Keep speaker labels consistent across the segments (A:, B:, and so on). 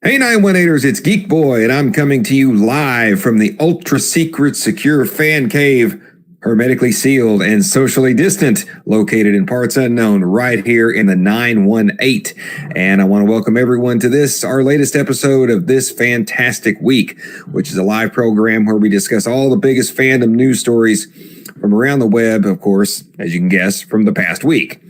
A: Hey 918ers, it's Geek Boy, and I'm coming to you live from the ultra secret secure fan cave, hermetically sealed and socially distant, located in parts unknown, right here in the 918. And I want to welcome everyone to this, our latest episode of This Fantastic Week, which is a live program where we discuss all the biggest fandom news stories from around the web, of course, as you can guess, from the past week.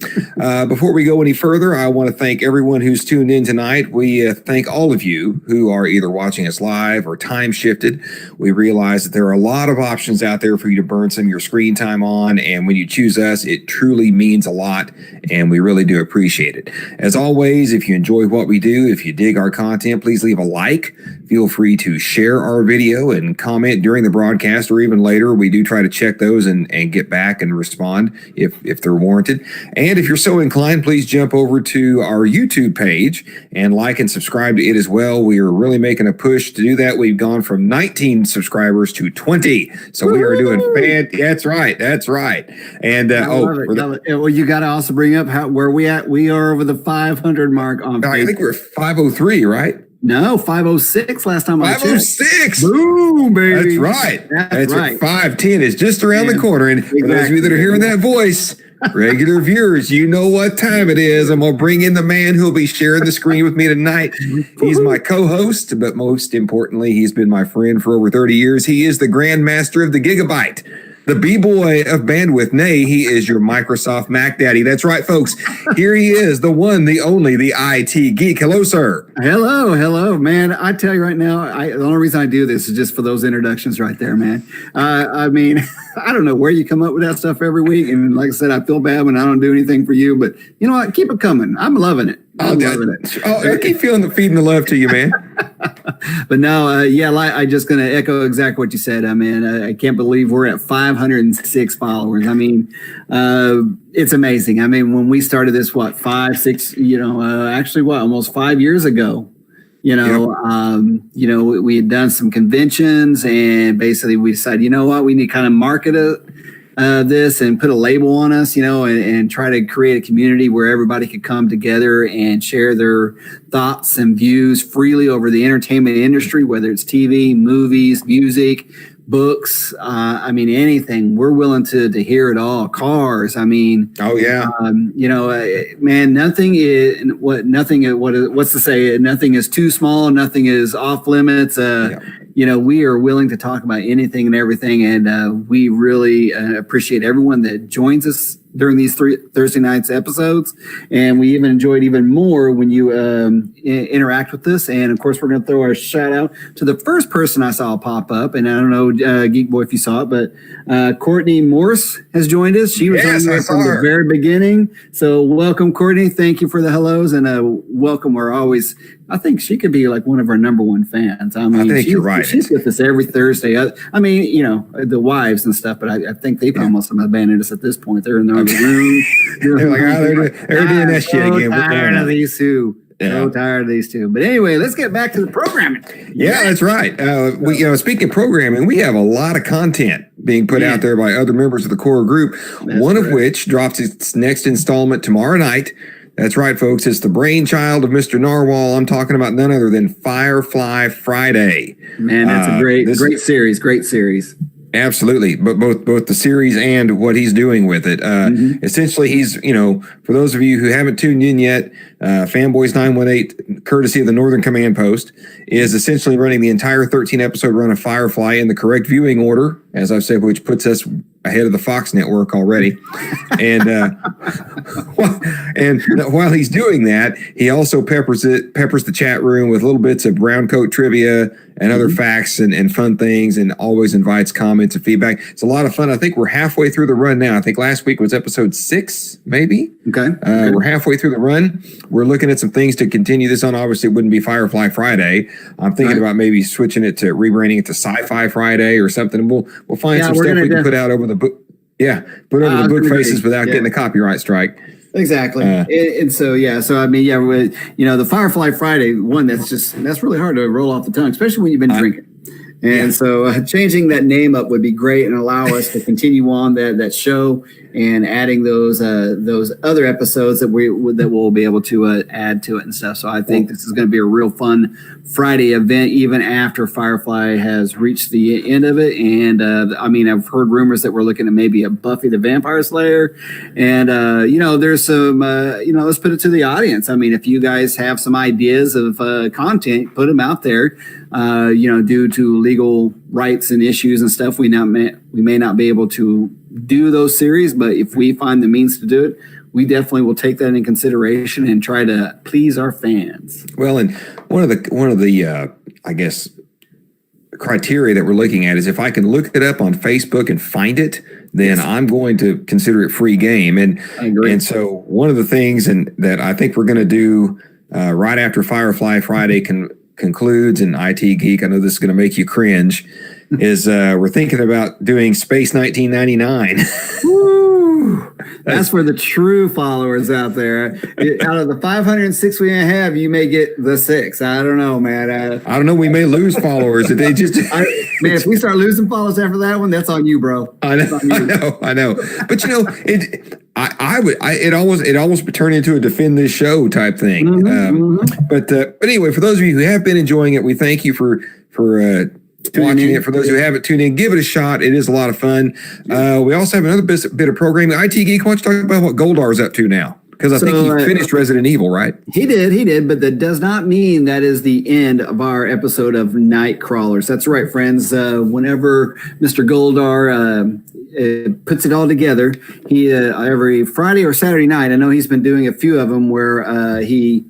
A: Before we go any further, I want to thank everyone who's tuned in tonight. We thank all of you who are either watching us live or time shifted. We realize that there are a lot of options out there for you to burn some of your screen time on, and when you choose us, it truly means a lot, and we really do appreciate it. As always, if you enjoy what we do, if you dig our content, please leave a like. Feel free to share our video and comment during the broadcast or even later. We do try to check those and get back and respond if they're warranted. And if you're so inclined, please jump over to our YouTube page and like and subscribe to it as well. We are really making a push to do that. We've gone from 19 subscribers to 20. So we are doing That's right. And
B: well, you got to also bring up where we at. We are over the 500 mark on Facebook.
A: I think we're 503, right?
B: No, 506 last time I checked.
A: 506.
B: Boom, baby.
A: That's right.
B: That's right.
A: 510 is just around the corner. And for those of you that are hearing that voice, regular viewers, you know what time it is. I'm going to bring in the man who will be sharing the screen with me tonight. He's my co-host, but most importantly, he's been my friend for over 30 years. He is the grandmaster of the gigabyte, the B-boy of bandwidth. Nay, he is your Microsoft Mac daddy. That's right, folks. Here he is, the one, the only, the IT geek. Hello, sir.
B: Hello, man. I tell you right now, the only reason I do this is just for those introductions right there, man. I mean, I don't know where you come up with that stuff every week. And like I said, I feel bad when I don't do anything for you, but you know what? Keep it coming. I'm loving it.
A: I keep feeding the love to you, man.
B: But no, I just going to echo exactly what you said. I mean, I can't believe we're at 506 followers. I mean, it's amazing. I mean, when we started this, almost 5 years ago, we had done some conventions and basically we decided, you know what, we need to kind of market this and put a label on us, and try to create a community where everybody could come together and share their thoughts and views freely over the entertainment industry, whether it's TV, movies, music, books, anything. We're willing to hear it all. Cars. I mean,
A: oh yeah.
B: Man, nothing is nothing is too small. Nothing is off limits. We are willing to talk about anything and everything. And we really appreciate everyone that joins us during these Thursday nights episodes. And we even enjoyed even more when you interact with us. And of course, we're going to throw our shout out to the first person I saw pop up. And I don't know, Geek Boy, if you saw it, but Courtney Morse has joined us. She was on there from the very beginning. So welcome, Courtney. Thank you for the hellos and welcome. I think she could be like one of our number one fans. I mean, I think you're right. She's with us every Thursday. I mean, the wives and stuff, but I think they've almost abandoned us at this point. They're in their other room.
A: They're like, they're doing that shit again.
B: Tired of these two. So tired of these two. But anyway, let's get back to the programming.
A: Yeah, that's right. Speaking of programming, we have a lot of content being put out there by other members of the core group, of which drops its next installment tomorrow night. That's right, folks. It's the brainchild of Mr. Narwhal. I'm talking about none other than Firefly Friday.
B: Man, that's a great series. Great series.
A: Absolutely, but both the series and what he's doing with it. Essentially, he's, for those of you who haven't tuned in yet, Fanboys 918, courtesy of the Northern Command Post, is essentially running the entire 13-episode run of Firefly in the correct viewing order, as I've said, which puts us ahead of the Fox network already. And while he's doing that, he also peppers the chat room with little bits of brown coat trivia and other facts and fun things, and always invites comments and feedback. It's a lot of fun. I think we're halfway through the run now. I think last week was episode 6, maybe.
B: Okay.
A: We're halfway through the run. We're looking at some things to continue this on. Obviously, it wouldn't be Firefly Friday. I'm thinking about maybe switching it to rebranding it to Sci-Fi Friday or something. We'll find some stuff we can put out over the book. Yeah, put over the book faces without getting a copyright strike.
B: Exactly. The Firefly Friday one, that's really hard to roll off the tongue, especially when you've been drinking. And so changing that name up would be great and allow us to continue on that show and adding those other episodes that we'll be able to add to it and stuff. So I think this is going to be a real fun Friday event, even after Firefly has reached the end of it. And I mean, I've heard rumors that we're looking at maybe a Buffy the Vampire Slayer. And there's some let's put it to the audience. I mean, if you guys have some ideas of content, put them out there. Due to legal rights and issues and stuff, we may not be able to do those series, but if we find the means to do it, we definitely will take that into consideration and try to please our fans.
A: Well, and one of the I guess criteria that we're looking at is if I can look it up on Facebook and find it, then I'm going to consider it free game. And
B: I agree.
A: And so one of the things that I think we're going to do right after Firefly Friday concludes, and IT Geek, I know this is going to make you cringe, is we're thinking about doing Space 1999.
B: Woo! That's for the true followers out there. Out of the 506 we have, you may get the 6. I don't know, man.
A: I don't know. We may lose followers if they just.
B: Man, if we start losing followers after that one, that's on you, bro.
A: I know. But it almost would turn into a defend this show type thing. But anyway, for those of you who have been enjoying it, we thank you for watching it. For those who haven't tuned in, give it a shot. It is a lot of fun. We also have another bit of programming. IT Geek, why don't you talk about what Goldar's up to now? Because I think he finished Resident Evil, right?
B: He did, but that does not mean that is the end of our episode of Night Crawlers. That's right, friends. Whenever Mr. Goldar puts it all together, he every Friday or Saturday night, I know he's been doing a few of them where he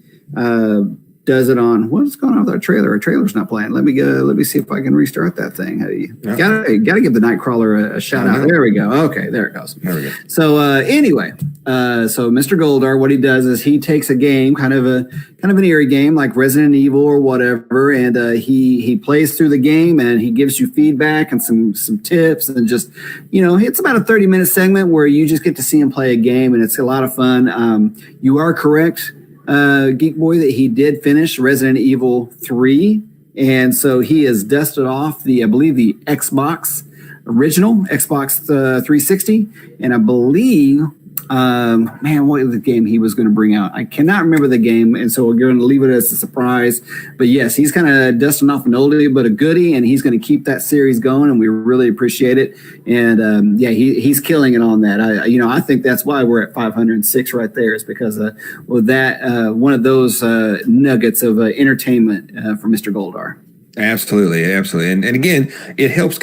B: does it on what's going on with our trailer. Our trailer's not playing. Let me see if I can restart that thing. Gotta give the Nightcrawler a shout out. There we go. Okay, there it goes.
A: There we go.
B: So anyway, so Mr. Goldar, what he does is he takes a game, kind of an eerie game like Resident Evil or whatever, and he plays through the game and he gives you feedback and some tips, and just it's about a 30-minute segment where you just get to see him play a game, and it's a lot of fun. You are correct, Geek Boy, that he did finish Resident Evil 3, and so he has dusted off the Xbox original, Xbox 360, and I believe what was the game he was going to bring out? I cannot remember the game, and so we're going to leave it as a surprise. But yes, he's kind of dusting off an oldie but a goodie, and he's going to keep that series going, and we really appreciate it. And he's killing it on that. I think that's why we're at 506 right there, is because with that one of those nuggets of entertainment from Mr. Goldar.
A: Absolutely. And again, it helps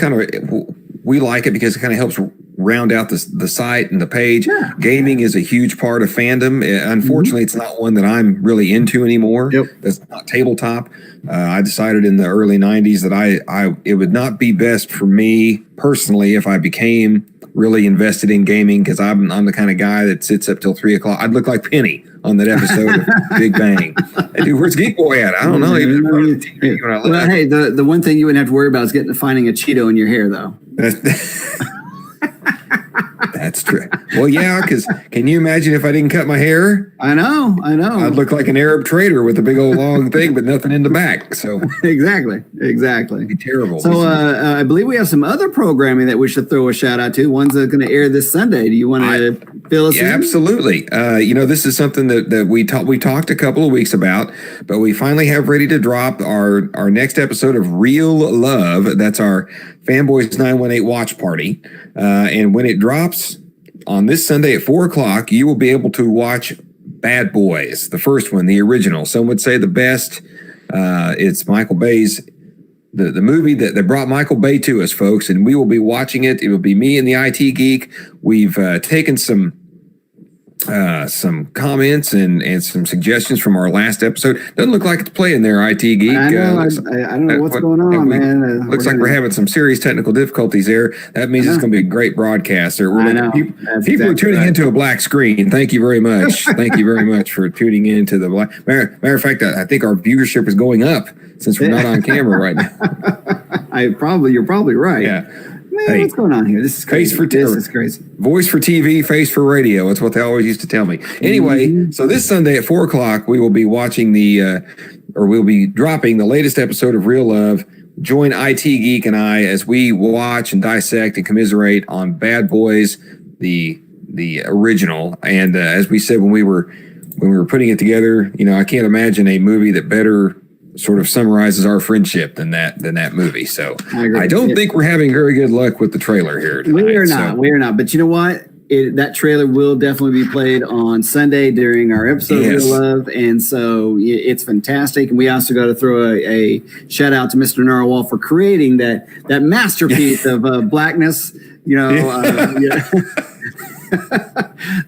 A: we like it because it kind of helps round out the site and the page. Yeah. Gaming is a huge part of fandom. Unfortunately, it's not one that I'm really into anymore.
B: Yep.
A: That's not tabletop. I decided in the early 90s that it would not be best for me personally if I became really invested in gaming, because I'm the kind of guy that sits up till 3 o'clock. I'd look like Penny on that episode of Big Bang. Hey, dude, where's Geek Boy at? I don't know.
B: Well, hey, the one thing you wouldn't have to worry about is finding a Cheeto in your hair, though.
A: That's true. Well, yeah, because can you imagine if I didn't cut my hair?
B: I know.
A: I'd look like an Arab trader with a big old long thing, but nothing in the back. So
B: exactly.
A: It'd be terrible.
B: So I believe we have some other programming that we should throw a shout out to. One's going to air this Sunday. Do you want to fill us in?
A: Absolutely. This is something that we talked a couple of weeks about, but we finally have ready to drop our next episode of Real Love. That's our Fanboys 918 watch party. And when it drops on this Sunday at 4 o'clock, you will be able to watch Bad Boys, the first one, the original. Some would say the best. It's Michael Bay's, the movie that brought Michael Bay to us, folks, and we will be watching it. It will be me and the IT Geek. We've taken some comments and some suggestions from our last episode. Doesn't look like it's playing there, IT Geek.
B: I know. I don't know what's going on, man.
A: Looks like we're having some serious technical difficulties there. That means it's going to be a great broadcast. People are tuning into a black screen. Thank you very much. Thank you very much for tuning into the black. Matter of fact, I think our viewership is going up since we're not on camera right now.
B: You're probably right.
A: Yeah.
B: Man, what's going on here? This is crazy. This is crazy.
A: Voice for TV, face for radio. That's what they always used to tell me. Anyway, so this Sunday at 4 o'clock, we will be watching we'll be dropping the latest episode of Real Love join IT Geek and I as we watch and dissect and commiserate on Bad Boys, the original. And as we said when we were putting it together, I can't imagine a movie that better sort of summarizes our friendship than that movie. So I don't think we're having very good luck with the trailer here tonight.
B: We are not. But you know what? That trailer will definitely be played on Sunday during our episode of Real Love, and so it's fantastic. And we also got to throw a shout out to Mr. Narwhal for creating that masterpiece of blackness.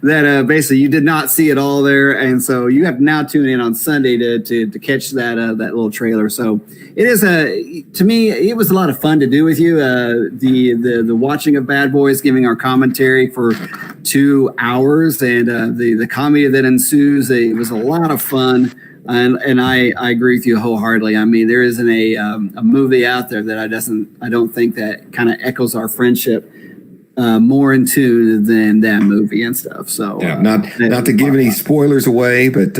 B: That basically you did not see it all there, and so you have to now tune in on Sunday to catch that little trailer. So it is to me it was a lot of fun to do with you. The watching of Bad Boys, giving our commentary for 2 hours, and the comedy that ensues. It was a lot of fun. And I agree with you wholeheartedly. I mean, there isn't a movie out there that I don't think that kind of echoes our friendship more in tune than that movie and stuff. So
A: not to give any spoilers away, but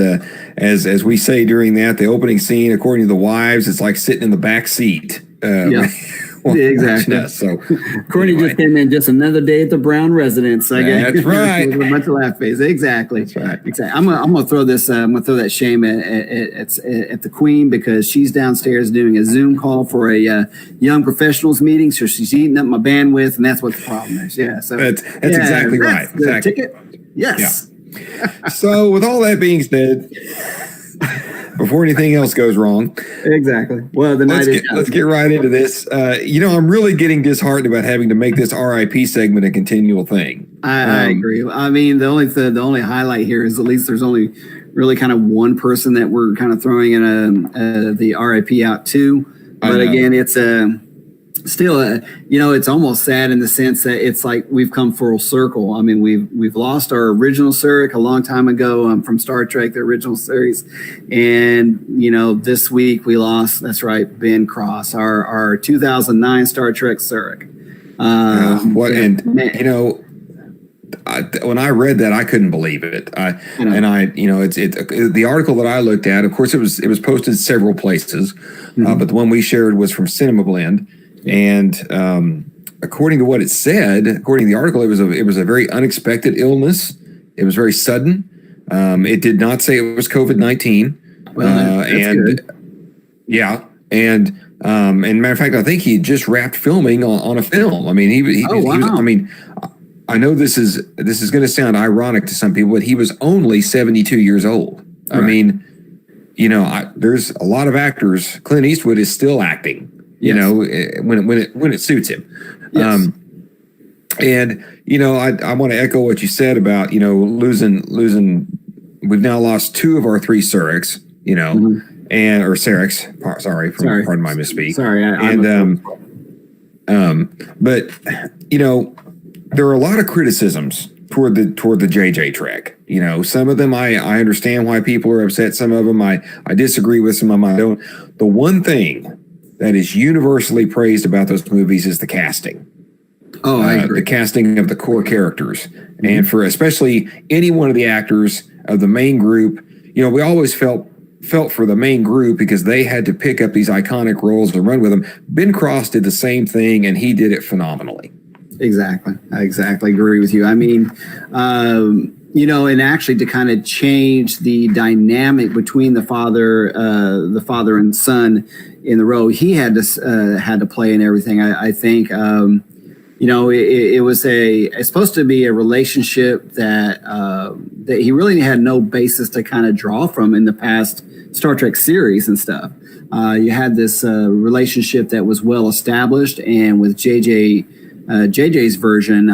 A: as we say during the opening scene, according to the wives, it's like sitting in the back seat.
B: Exactly.
A: So
B: Courtney just came in, just another day at the Brown residence. I guess.
A: That's right.
B: With a bunch of laugh face. Exactly.
A: That's right.
B: Exactly. I'm gonna throw this. I'm gonna throw that shame at the Queen, because she's downstairs doing a Zoom call for a young professionals meeting. So she's eating up my bandwidth, and that's what the problem is. Yeah. So
A: that's exactly right. Exactly.
B: Ticket. Yes.
A: Yeah. So with all that being said, before anything else goes wrong.
B: Exactly. Well,
A: let's get right into this. I'm really getting disheartened about having to make this RIP segment a continual thing.
B: I agree. I mean, the only highlight here is at least there's only really kind of one person that we're kind of throwing in the RIP out to. But again, it's still it's almost sad in the sense that it's like we've come full circle. I mean, we've lost our original Surik a long time ago from Star Trek, the original series, and this week we lost. That's right, Ben Cross, our 2009 Star Trek Surik.
A: When I read that, I couldn't believe it. It's the article that I looked at. Of course, it was posted several places, but the one we shared was from Cinema Blend. And according to what it said, according to the article, it was a very unexpected illness. It was very sudden. It did not say it was COVID-19.
B: Well, that's good.
A: Yeah, and matter of fact, I think he just wrapped filming on a film. I mean, he was, I mean, I know this is going to sound ironic to some people, but he was only 72 years old. Right. I mean, there's a lot of actors. Clint Eastwood is still acting. When it suits him.
B: Yes.
A: I want to echo what you said about, losing. We've now lost 2 of our 3 Suriks, or Sareks. Sorry, pardon my misspeak.
B: Sorry.
A: But there are a lot of criticisms toward the JJ Trek. Some of them I understand why people are upset. Some of them I disagree with. Some of them I don't. The one thing that is universally praised about those movies is the casting.
B: Oh, I agree.
A: The casting of the core characters. Mm-hmm. And for especially any one of the actors of the main group, we always felt for the main group because they had to pick up these iconic roles and run with them. Ben Cross did the same thing, and he did it phenomenally.
B: Exactly. I exactly agree with you. I mean, and actually to kind of change the dynamic between the father and son in the role, he had to play in everything. I think, it was it's supposed to be a relationship that he really had no basis to kind of draw from in the past Star Trek series and stuff. You had this relationship that was well established, and with JJ's version,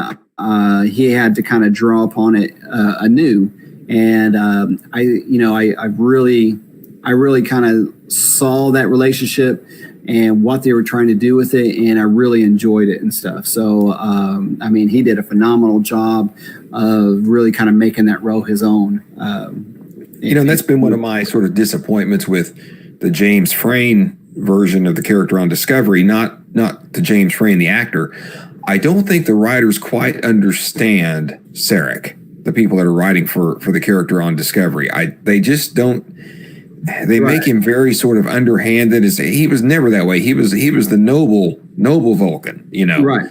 B: he had to kind of draw upon it anew. And I really kind of saw that relationship and what they were trying to do with it, and I really enjoyed it and stuff. So, he did a phenomenal job of really kind of making that role his own.
A: And that's been one of my sort of disappointments with the James Frain version of the character on Discovery, not the James Frain, the actor. I don't think the writers quite understand Sarek, the people that are writing for the character on Discovery. They just don't. they make him very sort of underhanded. He was never that way. He was the noble Vulcan, you know.
B: Right.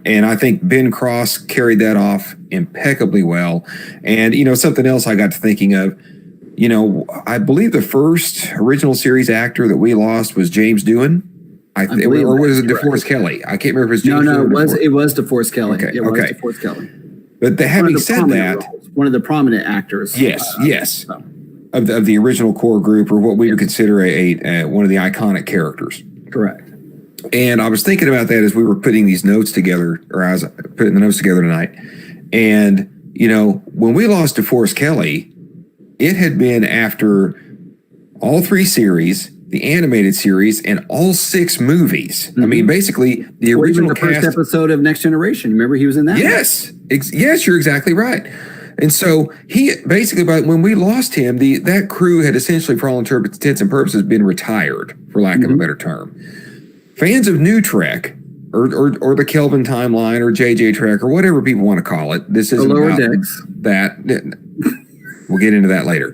A: And I think Ben Cross carried that off impeccably well. And, you know, something else I got to thinking of, you know, I believe the first original series actor that we lost was James Doohan. Or was it DeForest Kelly? I can't remember if it was James Doohan.
B: It was DeForest Kelly.
A: Okay.
B: It was DeForest Kelly.
A: But having said that,
B: one of the prominent actors.
A: Yes. Of the original core group, or what we would consider a one of the iconic characters.
B: Correct.
A: And I was thinking about that as we were putting these notes together, or I was putting the notes together tonight. And, you know, when we lost DeForest Kelly, it had been after all 3 series, the animated series, and all 6 movies. I mean, basically, the original
B: first episode of Next Generation. Remember, he was in that?
A: Yes. Yes, you're exactly right. And so he basically, when we lost him, that crew had essentially, for all intents and purposes, been retired, for lack of a better term. Fans of New Trek, or the Kelvin timeline, or JJ Trek, or whatever people want to call it, this isn't about that. We'll get into that later.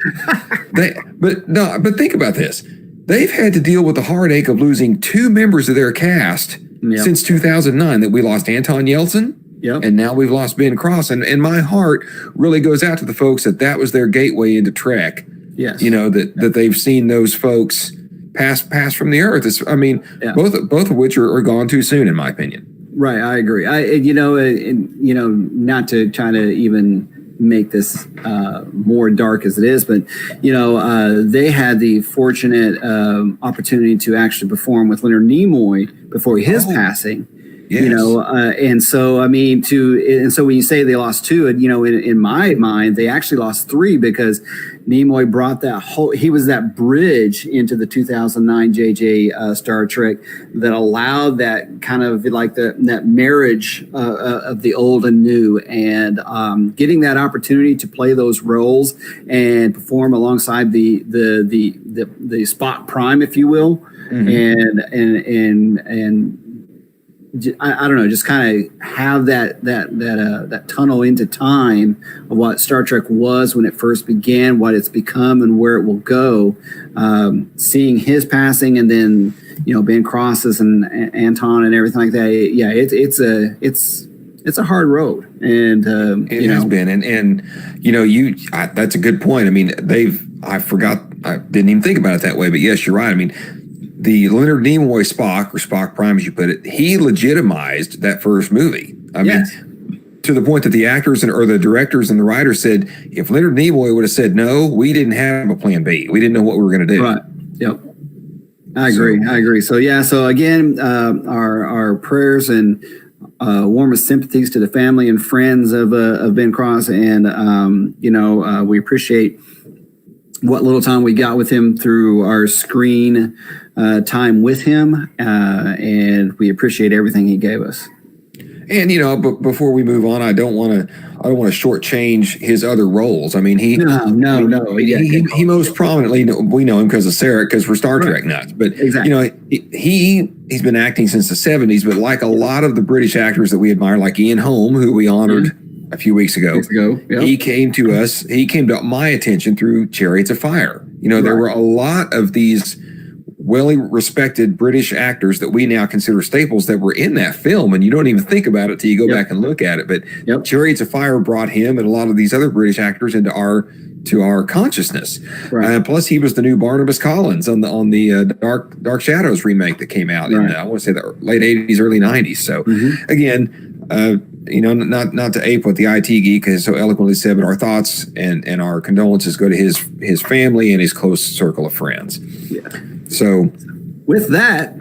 A: But think about this. They've had to deal with the heartache of losing 2 members of their cast since 2009. That we lost Anton Yeltsin. Yep. And now we've lost Ben Cross. And my heart really goes out to the folks that was their gateway into Trek.
B: Yes.
A: You know, that they've seen those folks pass from the earth. Both of which are gone too soon, in my opinion.
B: Right. I agree. Not to try to even make this more dark as it is, but, you know, they had the fortunate opportunity to actually perform with Leonard Nimoy before his passing. Yes. You know, and so when you say they lost 2, you know, in my mind, they actually lost 3, because Nimoy brought he was that bridge into the 2009 JJ Star Trek that allowed that kind of like that marriage of the old and new, and getting that opportunity to play those roles and perform alongside the Spock Prime, if you will, and I don't know, just kind of have that tunnel into time of what Star Trek was when it first began, what it's become, and where it will go. Seeing his passing, and then, you know, Ben Cross's and Anton and everything like that. Yeah, it's a hard road, and
A: it has been. And you know, that's a good point. I mean, I didn't even think about it that way, but yes, you're right. I mean, the Leonard Nimoy Spock, or Spock Prime, as you put it, he legitimized that first movie. I mean, to the point that the actors or the directors and the writers said, if Leonard Nimoy would have said no, we didn't have a plan B. We didn't know what we were going to do.
B: Right. Yep. I agree. So again, our prayers and warmest sympathies to the family and friends of Ben Cross, and we appreciate what little time we got with him through our screen time with him, and we appreciate everything he gave us.
A: And but before we move on, I don't want to shortchange his other roles. I mean, he most prominently, we know him because of Sarek, because we're Star Trek nuts. But he's been acting since the 70s. But like a lot of the British actors that we admire, like Ian Holm, who we honored a few weeks ago, he came to my attention through Chariots of Fire. There were a lot of these well-respected British actors that we now consider staples that were in that film, and you don't even think about it till you go back and look at it. But Chariots of Fire brought him and a lot of these other British actors into our consciousness. Plus, he was the new Barnabas Collins on the Dark Shadows remake that came out in I want to say the late 80s, early 90s. So again, not to ape what the IT Geek has so eloquently said, but our thoughts and our condolences go to his family and his close circle of friends. Yeah. So,
B: with that,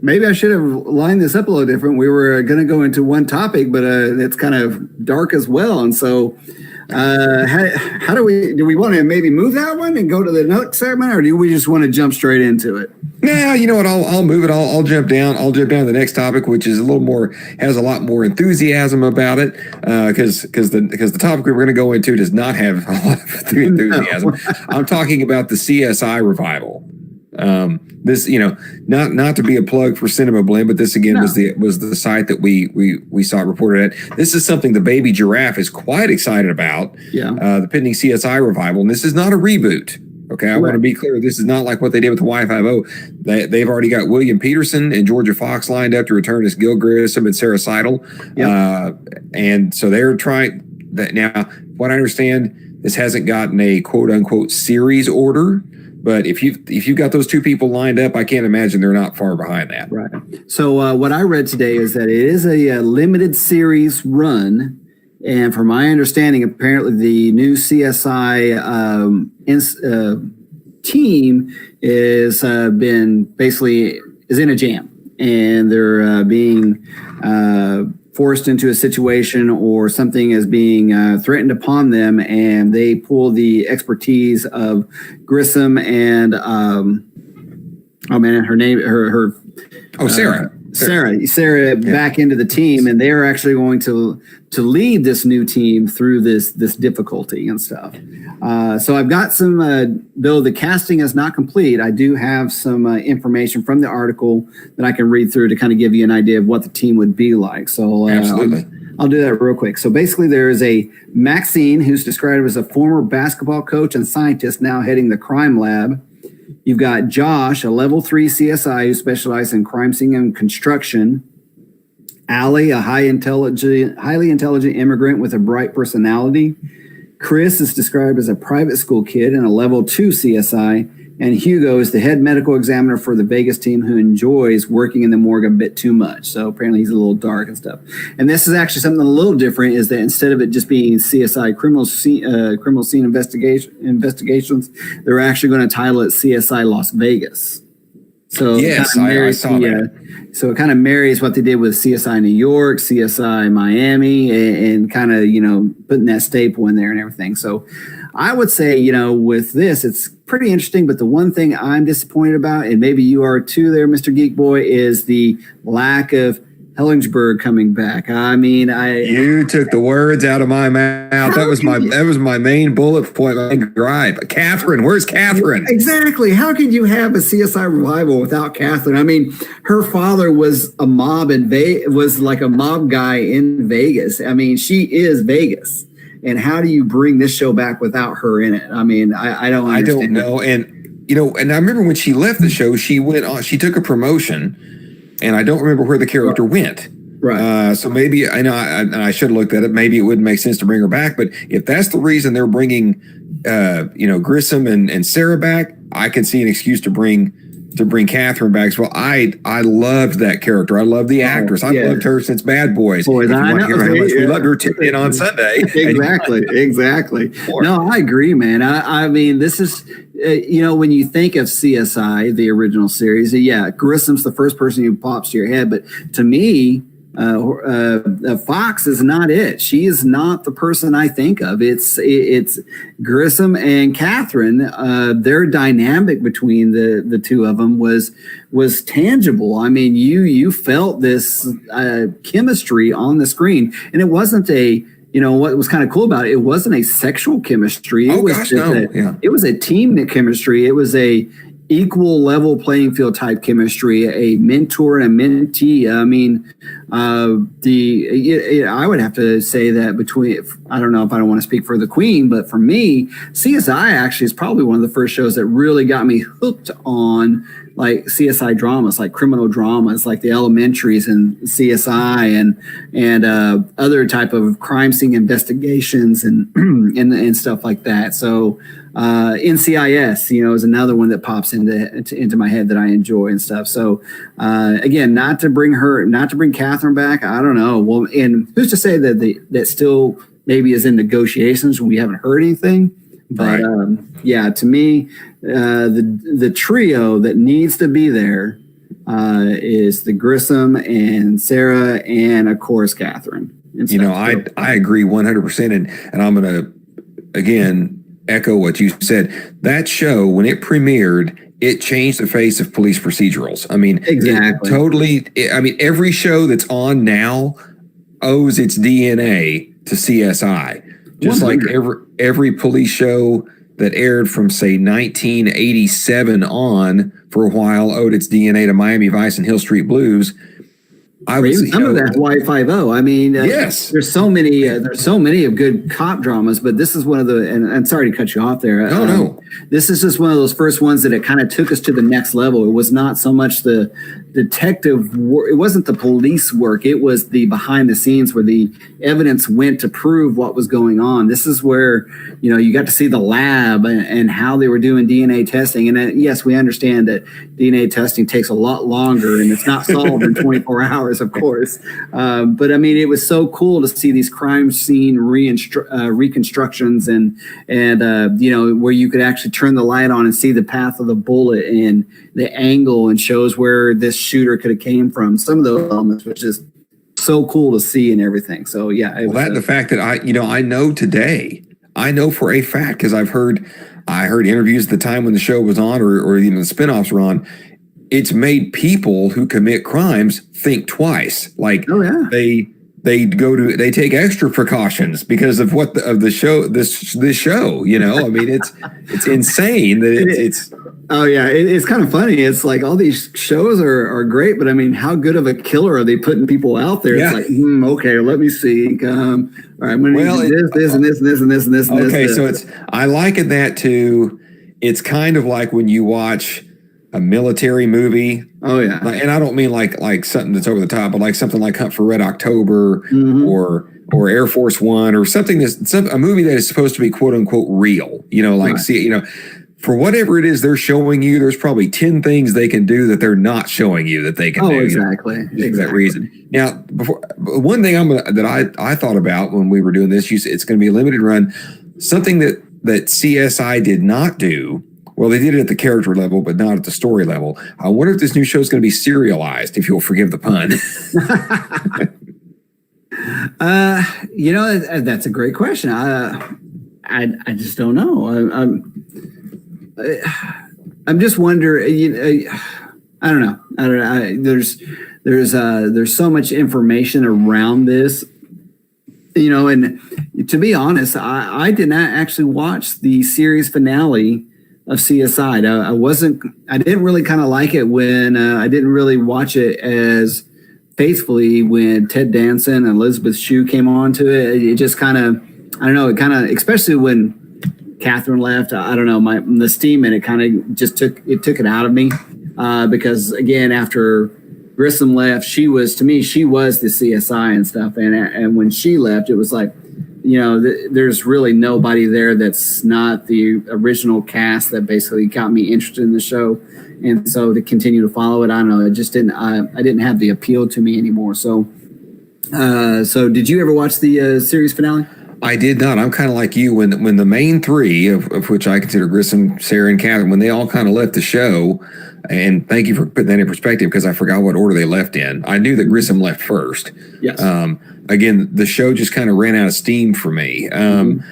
B: maybe I should have lined this up a little different. We were going to go into one topic, but it's kind of dark as well. And so, how do we want to maybe move that one and go to the next segment, or do we just want to jump straight into it?
A: Nah, you know what? I'll move it. I'll jump down. I'll jump down to the next topic, which is has a lot more enthusiasm about it, because the topic we were going to go into does not have a lot of enthusiasm. No. I'm talking about the CSI revival. This, not to be a plug for Cinema Blend, but this again was the site that we saw it reported at. This is something the Baby Giraffe is quite excited about. Yeah. The pending CSI revival, and this is not a reboot. Okay, I want to be clear. This is not like what they did with the Y50. They've already got William Peterson and Georgia Fox lined up to return as Gil Grissom and Sarah Seidel. And so they're trying that now. What I understand, this hasn't gotten a quote unquote series order. But if you've got those two people lined up, I can't imagine they're not far behind that.
B: Right. So what I read today is that it is a limited series run, and from my understanding, apparently the new CSI team is in a jam, and they're being forced into a situation or something is being threatened upon them, and they pull the expertise of Grissom and Sarah back into the team, and they're actually going to lead this new team through this difficulty and stuff. So I've got some, though the casting is not complete, I do have some information from the article that I can read through to kind of give you an idea of what the team would be like. So
A: absolutely.
B: I'll do that real quick. So basically there is a Maxine who's described as a former basketball coach and scientist now heading the crime lab. You've got Josh, a level 3 CSI who specializes in crime scene and construction. Allie, a highly intelligent immigrant with a bright personality. Chris is described as a private school kid and a level 2 CSI. And Hugo is the head medical examiner for the Vegas team who enjoys working in the morgue a bit too much. So apparently he's a little dark and stuff. And this is actually something a little different, is that instead of it just being CSI criminal scene investigations, they're actually going to title it CSI Las Vegas. So
A: yes, I saw that.
B: So it kind of marries what they did with CSI New York, CSI Miami, and kind of, putting that staple in there and everything. So I would say, with this, it's pretty interesting. But the one thing I'm disappointed about, and maybe you are too there, Mr. Geek Boy, is the lack of Hellingsburg coming back. I mean,
A: you took the words out of my mouth. That was my main bullet point. My gripe. Catherine, where's Catherine?
B: Exactly. How could you have a CSI revival without Catherine? I mean, her father was a mob was like a mob guy in Vegas. I mean, she is Vegas. And how do you bring this show back without her in it? I mean, I don't understand.
A: I don't know. And I remember when she left the show, she went on. She took a promotion. And I don't remember where the character went.
B: Right.
A: So maybe I should have looked at it. Maybe it wouldn't make sense to bring her back. But if that's the reason they're bringing, Grissom and Sarah back, I can see an excuse to bring Catherine back as well. I loved that character. I love the actress. I've loved her since Bad Boys.
B: Boys, I know.
A: We loved her in on Sunday.
B: Exactly. No, I agree, man. I mean, this is, when you think of CSI, the original series, Grissom's the first person who pops to your head. But to me, Fox is not it. She is not the person I think of. It's Grissom and Catherine. Their dynamic between the two of them was tangible. I mean, you felt this chemistry on the screen, and it wasn't what was kind of cool about it. It wasn't a sexual chemistry. It was a team chemistry. It was a equal level playing field type chemistry, a mentor and a mentee. I mean, I would have to say that between, I don't know if I don't want to speak for the Queen, but for me, CSI actually is probably one of the first shows that really got me hooked on like CSI dramas, like criminal dramas, like the Elementaries and CSI and other type of crime scene investigations and stuff like that. So NCIS, is another one that pops into my head that I enjoy and stuff. So again, not to bring Catherine back, I don't know. Well, and who's to say that still maybe is in negotiations when we haven't heard anything. But to me, the trio that needs to be there is the Grissom and Sarah and of course Catherine.
A: I agree 100%, and I'm gonna again echo what you said. That show, when it premiered, it changed the face of police procedurals. I mean,
B: exactly.
A: Every show that's on now owes its DNA to CSI. Just 100. Like every police show that aired from, say, 1987 on for a while owed its DNA to Miami Vice and Hill Street Blues.
B: Some of that Y50. I mean,
A: yes,
B: there's so many of good cop dramas, but this is one of the. And sorry to cut you off there.
A: No.
B: this is just one of those first ones that it kind of took us to the next level. It was not so much the detective work. It wasn't the police work. It was the behind the scenes where the evidence went to prove what was going on. This is where, you got to see the lab and how they were doing DNA testing. And yes, we understand that DNA testing takes a lot longer and it's not solved in 24 hours, of course. But I mean, it was so cool to see these crime scene reconstructions and where you could actually turn the light on and see the path of the bullet and the angle, and shows where this shooter could have came from. Some of those elements was just so cool to see and everything. So yeah,
A: the fact that I know today, I know for a fact, because I heard interviews at the time when the show was on, or even the spinoffs were on. It's made people who commit crimes think twice. Like, oh yeah, they take extra precautions because of the show. This show, I mean, it's insane that it's.
B: Oh yeah, it's kind of funny. It's like all these shows are great, but I mean, how good of a killer are they putting people out there? Yeah. It's like, okay, let me see. All right, I'm going to do this and this and this and this and this.
A: Okay, so I liken that to, it's kind of like when you watch a military movie.
B: Oh yeah,
A: and I don't mean like something that's over the top, but like something like Hunt for Red October, or Air Force One, or something a movie that is supposed to be quote unquote real. Right. For whatever it is they're showing you, there's probably 10 things they can do that they're not showing you that they can do.
B: Exactly.
A: For that reason. Now, one thing that I thought about when we were doing this, it's going to be a limited run. Something that CSI did not do. Well, they did it at the character level, but not at the story level. I wonder if this new show is going to be serialized, if you'll forgive the pun.
B: That's a great question. I just don't know. I'm just wondering. I don't know. There's so much information around this, and to be honest, I did not actually watch the series finale of CSI. I didn't really kind of like it when I didn't really watch it as faithfully when Ted Danson and Elizabeth Shue came on to it. It just kind of, I don't know, it kind of, especially when Catherine left, I don't know, the steam in it kind of just took it out of me, because again, after Grissom left, she was the CSI and stuff. And when she left, it was like, there's really nobody there that's not the original cast that basically got me interested in the show. And so to continue to follow it, I don't know, it just didn't, I didn't have the appeal to me anymore. So did you ever watch the series finale?
A: I did not. I'm kind of like you when the main three, of which I consider Grissom, Sarah, and Catherine, when they all kind of left the show, and thank you for putting that in perspective because I forgot what order they left in. I knew that Grissom left first.
B: Yes.
A: Again, the show just kind of ran out of steam for me. And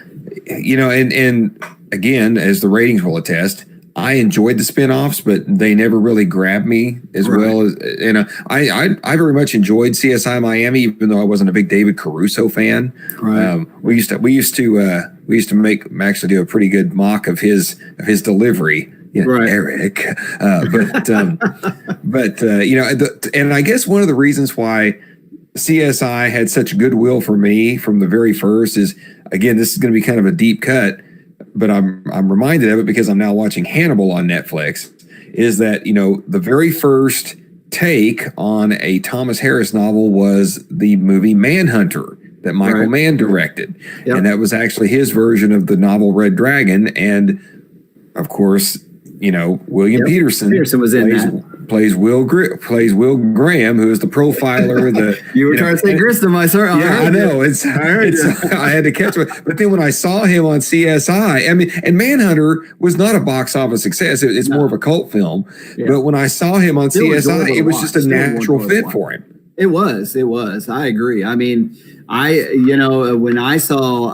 A: again, as the ratings will attest, I enjoyed the spinoffs, but they never really grabbed me as well as, I very much enjoyed CSI Miami, even though I wasn't a big David Caruso fan.
B: Right.
A: We used to actually do a pretty good mock of his delivery.
B: Right.
A: Eric. And I guess one of the reasons why CSI had such goodwill for me from the very first is, again, this is going to be kind of a deep cut, but I'm reminded of it because I'm now watching Hannibal on Netflix, is that, the very first take on a Thomas Harris novel was the movie Manhunter that Michael Mann directed. Yep. And that was actually his version of the novel Red Dragon. And of course, William Peterson
B: was in that.
A: Plays Will Graham, who is the profiler.
B: You were trying to say Grissom. I
A: know. I had to catch it. But then when I saw him on CSI, and Manhunter was not a box office success. It's more of a cult film. Yeah. But when I saw him on CSI, it was just a natural fit for him.
B: It was. I agree. I mean, when I saw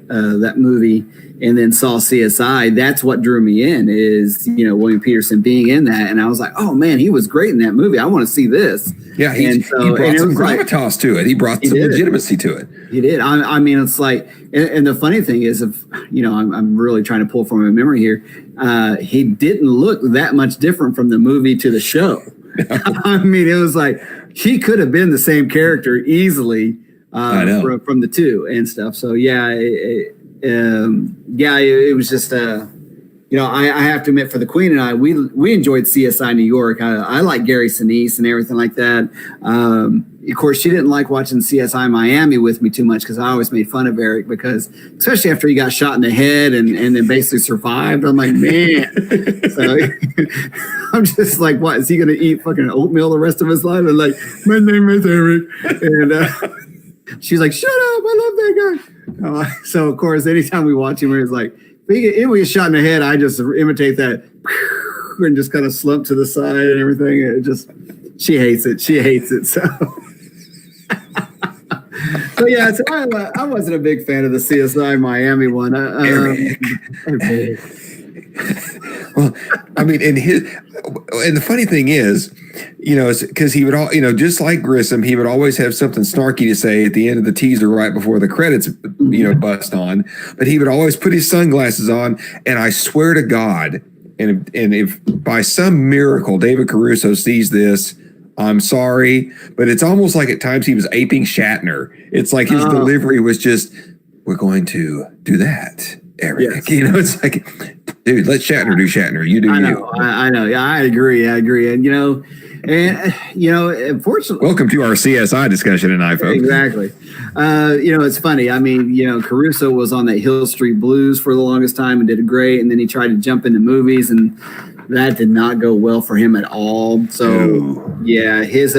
B: that movie and then saw CSI, that's what drew me in, is, William Peterson being in that. And I was like, oh man, he was great in that movie. I want to see this.
A: Yeah. He brought some gravitas to it. He brought some legitimacy to it.
B: He did. I mean, it's like, and the funny thing is, I'm really trying to pull from my memory here. He didn't look that much different from the movie to the show. I mean, it was like, he could have been the same character easily from the two and stuff. So yeah, yeah, it was just I have to admit, for the Queen and I, we enjoyed CSI New York. I like Gary Sinise and everything like that. Of course, she didn't like watching CSI Miami with me too much because I always made fun of Eric, because especially after he got shot in the head and then basically survived. I'm like, man. So I'm just like, what, is he going to eat fucking oatmeal the rest of his life? And like, my name is Eric. And she's like, shut up. I love that guy. So of course, anytime we watch him, it's like, if we get shot in the head, I just imitate that and just kind of slump to the side and everything. It just, she hates it. She hates it. So, so yeah, so I wasn't a big fan of the CSI Miami one.
A: Well, I mean, and the funny thing is, because he would all, just like Grissom, he would always have something snarky to say at the end of the teaser right before the credits, bust on. But he would always put his sunglasses on, and I swear to God, and if by some miracle David Caruso sees this, I'm sorry, but it's almost like at times he was aping Shatner. It's like his delivery was just, we're going to do that, Eric. Yes. It's like, dude, let Shatner do Shatner. You do you.
B: I know. Yeah, I agree. And unfortunately,
A: welcome to our CSI discussion tonight, folks.
B: Exactly. It's funny. I mean, Caruso was on that Hill Street Blues for the longest time and did great, and then he tried to jump into movies, and that did not go well for him at all. So, yeah, his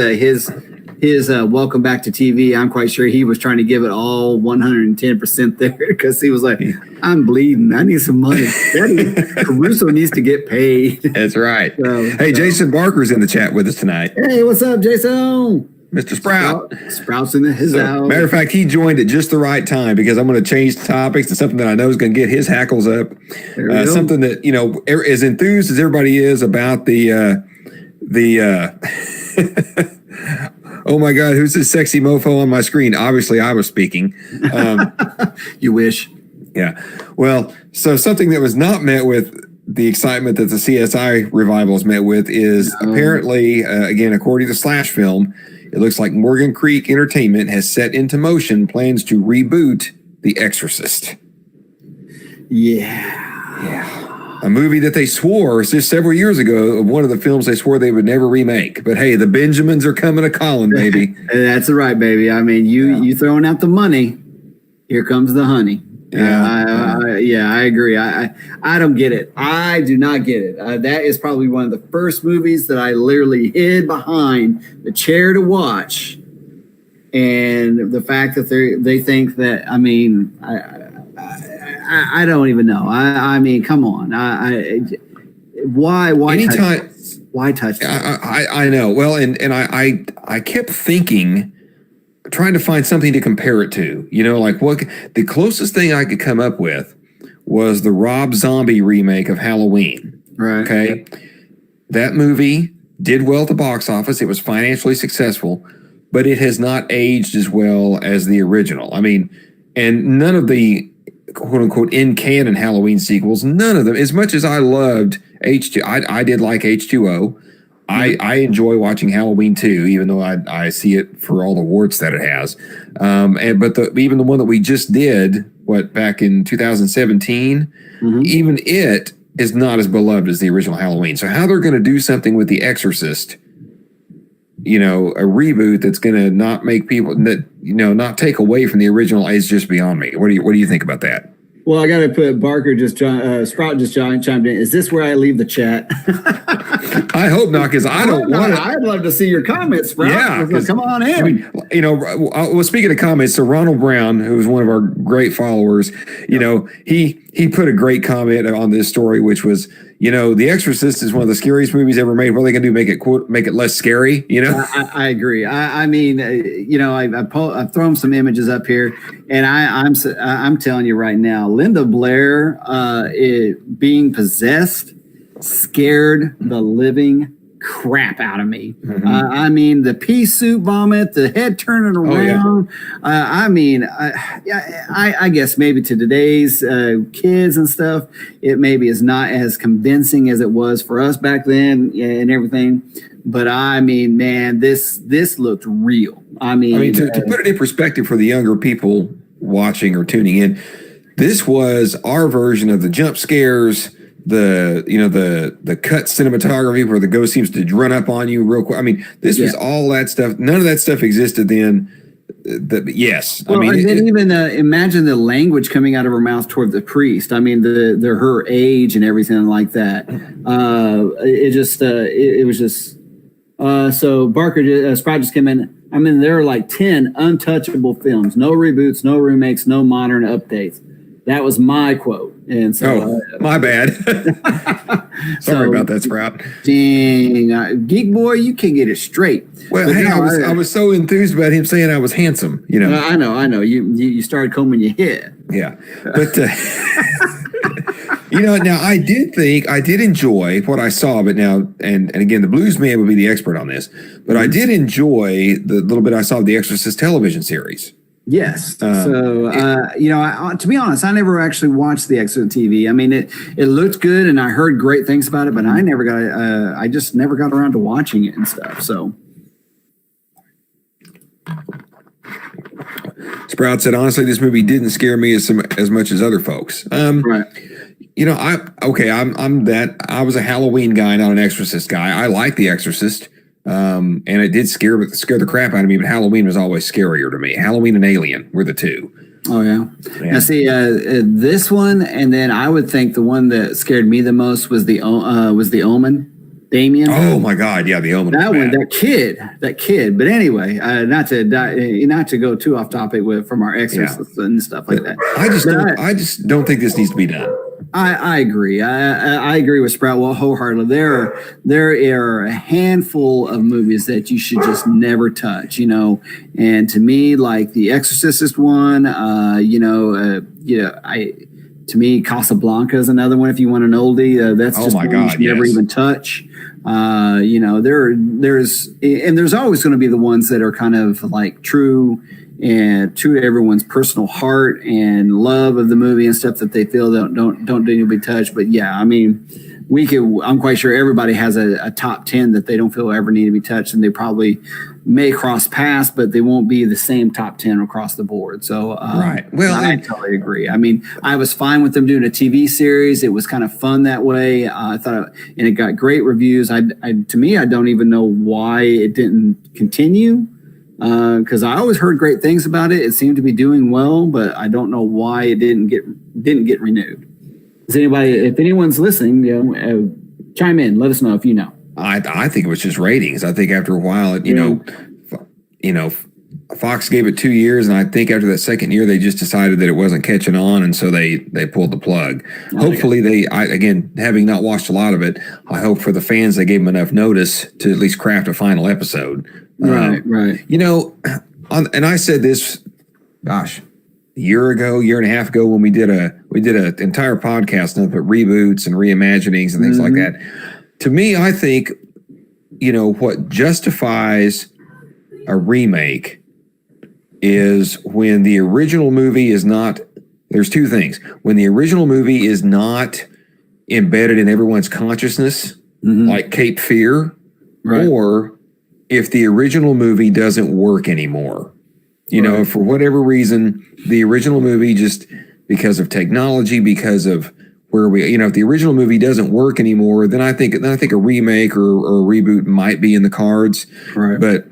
B: welcome back to TV, I'm quite sure he was trying to give it all 110% there, because he was like, I'm bleeding. I need some money. Caruso needs to get paid.
A: That's right. Hey, Jason Barker's in the chat with us tonight.
B: Hey, what's up, Jason?
A: Mr. Sprout.
B: Sprout's in his house.
A: Matter of fact, he joined at just the right time, because I'm going to change topics to something that I know is going to get his hackles up. Something that, as enthused as everybody is about the oh my God, who's this sexy mofo on my screen? Obviously, I was speaking.
B: You wish.
A: Yeah. Well, so something that was not met with the excitement that the CSI revival is met with is apparently, again, according to Slash Film, it looks like Morgan Creek Entertainment has set into motion plans to reboot The Exorcist. Yeah. A movie that they swore just several years ago, of one of the films they swore they would never remake. But hey, the Benjamins are coming to calling, baby.
B: That's right, baby. I mean, you throwing out the money, here comes the honey. Yeah, I agree. I don't get it. I do not get it. That is probably one of the first movies that I literally hid behind the chair to watch. And the fact that they think that, I mean, I don't even know. I mean, come on. Why touch this?
A: I know. Well, and I kept thinking, trying to find something to compare it to, like what the closest thing I could come up with was the Rob Zombie remake of Halloween.
B: Right.
A: Okay.
B: Yep.
A: That movie did well at the box office. It was financially successful, but it has not aged as well as the original. I mean, and none of the quote unquote in canon Halloween sequels, none of them, as much as I loved H2, I did like H2O. I enjoy watching Halloween 2, even though I see it for all the warts that it has. But even the one that we just did, back in 2017, even it is not as beloved as the original Halloween. So how they're going to do something with The Exorcist, a reboot that's going to not make people not take away from the original is just beyond me. What do you think about that?
B: Well, I got to put Sprout just chimed in. Is this where I leave the chat?
A: I hope not, because I don't want to.
B: I'd love to see your comments, Sprout.
A: Yeah,
B: come on in.
A: I mean, speaking of comments, so Ronald Brown, who is one of our great followers, he put a great comment on this story, which was, The Exorcist is one of the scariest movies ever made. What are they going to do? Make it less scary?
B: I agree. I mean, I've thrown some images up here, and I'm telling you right now, Linda Blair being possessed scared the living crap out of me. I mean, the pea soup vomit, the head turning around. I mean, I guess maybe to today's kids and stuff, it maybe is not as convincing as it was for us back then and everything. But I mean, man, this looked real. I mean,
A: to put it in perspective for the younger people watching or tuning in, This was our version of the jump scares, the cut cinematography where the ghost seems to run up on you real quick. I mean, this was all that stuff. None of that stuff existed then. Yes,
B: well, I mean, and then even imagine the language coming out of her mouth toward the priest. I mean, her age and everything like that. It was just. So Barker Sprout just came in. I mean, there are like 10 untouchable films, no reboots, no remakes, no modern updates. That was my quote. And so,
A: my bad. Sorry about that, Sprout.
B: Dang, Geek Boy, you can't get it straight.
A: Well, but hey, I was so enthused about him saying I was handsome.
B: I know. You started combing your hair.
A: Yeah, but now I did enjoy what I saw, but now and again, the Blues Man would be the expert on this, but I did enjoy the little bit I saw of the Exorcist television series.
B: Yes. To be honest, I never actually watched the Exorcist TV. I mean, it looked good, and I heard great things about it, but I just never got around to watching it and stuff. So.
A: Sprout said, honestly, this movie didn't scare me as much as other folks.
B: Right.
A: I was a Halloween guy, not an Exorcist guy. I like The Exorcist. And it did scare the crap out of me, but Halloween was always scarier to me. Halloween and Alien were the two.
B: Oh, yeah. Now, see, this one, and then I would think the one that scared me the most was the Omen. Damien.
A: Oh my God! Yeah, the Omen.
B: That kid. But anyway, not to go too off topic from our Exorcists and stuff like that.
A: I just don't think this needs to be done.
B: I agree. I agree with Sprout wholeheartedly. There are a handful of movies that you should just never touch. And to me, like the Exorcist one, to me, Casablanca is another one. If you want an oldie, that's just one you should never even touch. There's always going to be the ones that are kind of like true to everyone's personal heart and love of the movie and stuff that they feel don't need to be touched. But yeah, I mean, I'm quite sure everybody has a top 10 that they don't feel ever need to be touched, and they probably may cross paths, but they won't be the same top 10 across the board. So,
A: right. Well,
B: I totally agree. I mean, I was fine with them doing a TV series. It was kind of fun that way. I thought, and it got great reviews. To me, I don't even know why it didn't continue. Because I always heard great things about it. It seemed to be doing well, but I don't know why it didn't get renewed. If anyone's listening, chime in. Let us know if you know.
A: I think it was just ratings. I think after a while, Fox gave it 2 years, and I think after that second year, they just decided that it wasn't catching on, and so they pulled the plug. Hopefully, again, having not watched a lot of it, I hope for the fans they gave them enough notice to at least craft a final episode.
B: Right.
A: And I said this, gosh, a year and a half ago when we did an entire podcast on reboots and reimaginings and things like that. To me, I think, what justifies a remake is when the original movie is not. There's two things: when the original movie is not embedded in everyone's consciousness, like Cape Fear, right, or if the original movie doesn't work anymore. If for whatever reason, the original movie, just because of technology, because of where if the original movie doesn't work anymore, then I think a remake or a reboot might be in the cards.
B: Right.
A: But,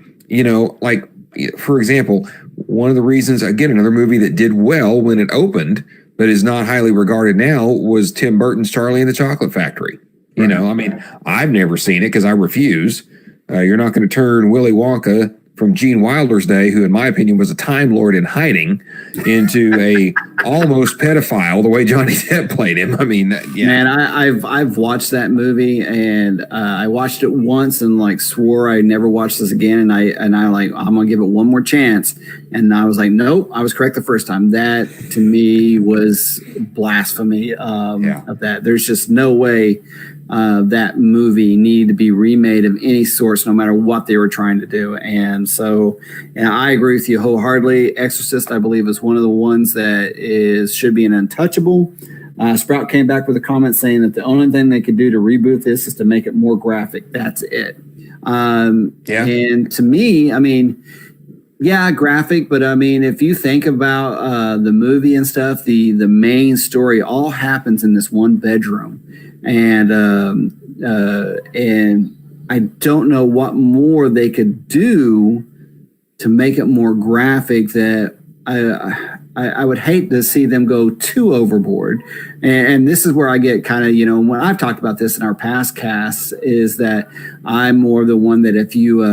A: like, for example, one of the reasons, again, another movie that did well when it opened, but is not highly regarded now, was Tim Burton's Charlie and the Chocolate Factory.
B: Right.
A: I mean, I've never seen it because I refuse. You're not going to turn Willy Wonka from Gene Wilder's day, who in my opinion was a Time Lord in hiding, into a almost pedophile the way Johnny Depp played him. I mean, yeah.
B: Man, I've watched that movie, and I watched it once and like swore I'd never watch this again, and I'm gonna give it one more chance, and I was like, nope, I was correct the first time. That to me was blasphemy of that. There's just no way that movie needed to be remade of any sorts, no matter what they were trying to do. And so, I agree with you wholeheartedly. Exorcist, I believe, is one of the ones that should be an untouchable. Sprout came back with a comment saying that the only thing they could do to reboot this is to make it more graphic. That's it. And to me, I mean, Yeah, graphic, but I mean, if you think about the movie and stuff, the main story all happens in this one bedroom, and I don't know what more they could do to make it more graphic. That I would hate to see them go too overboard. And this is where I get kind of, when I've talked about this in our past casts, is that I'm more the one that if you,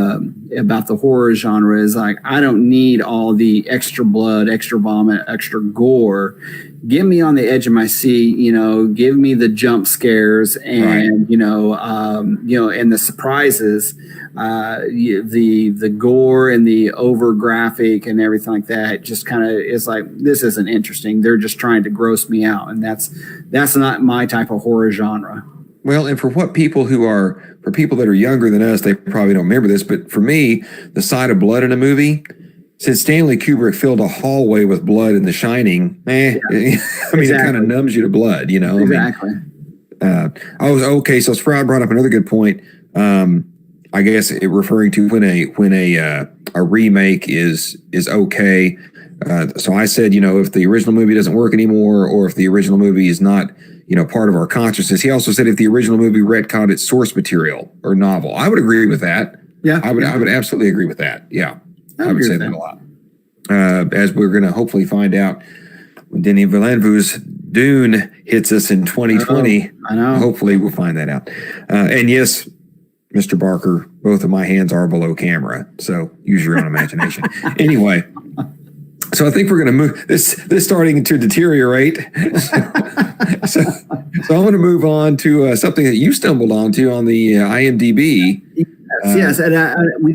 B: about the horror genre is like, I don't need all the extra blood, extra vomit, extra gore. Get me on the edge of my seat, give me the jump scares and, and the surprises, the gore and the over graphic and everything like that just kind of is like, this isn't interesting. They're just trying to gross me out. And that's not my type of horror genre.
A: Well, and for people that are younger than us, they probably don't remember this, but for me, the sight of blood in a movie, since Stanley Kubrick filled a hallway with blood in The Shining, It kind of numbs you to blood,
B: Exactly.
A: So Sprout brought up another good point. I guess referring to when a remake is okay. So I said, if the original movie doesn't work anymore, or if the original movie is not, part of our consciousness. He also said if the original movie retconned its source material or novel. I would agree with that.
B: Yeah,
A: I would absolutely agree with that. Yeah, I would say that a lot. As we're going to hopefully find out when Denis Villeneuve's Dune hits us in 2020.
B: I know.
A: Hopefully we'll find that out. And yes, Mr. Barker, both of my hands are below camera, so use your own imagination. Anyway, so I think we're going to move this starting to deteriorate. So I'm going to move on to something that you stumbled onto on the IMDb.
B: Yes, and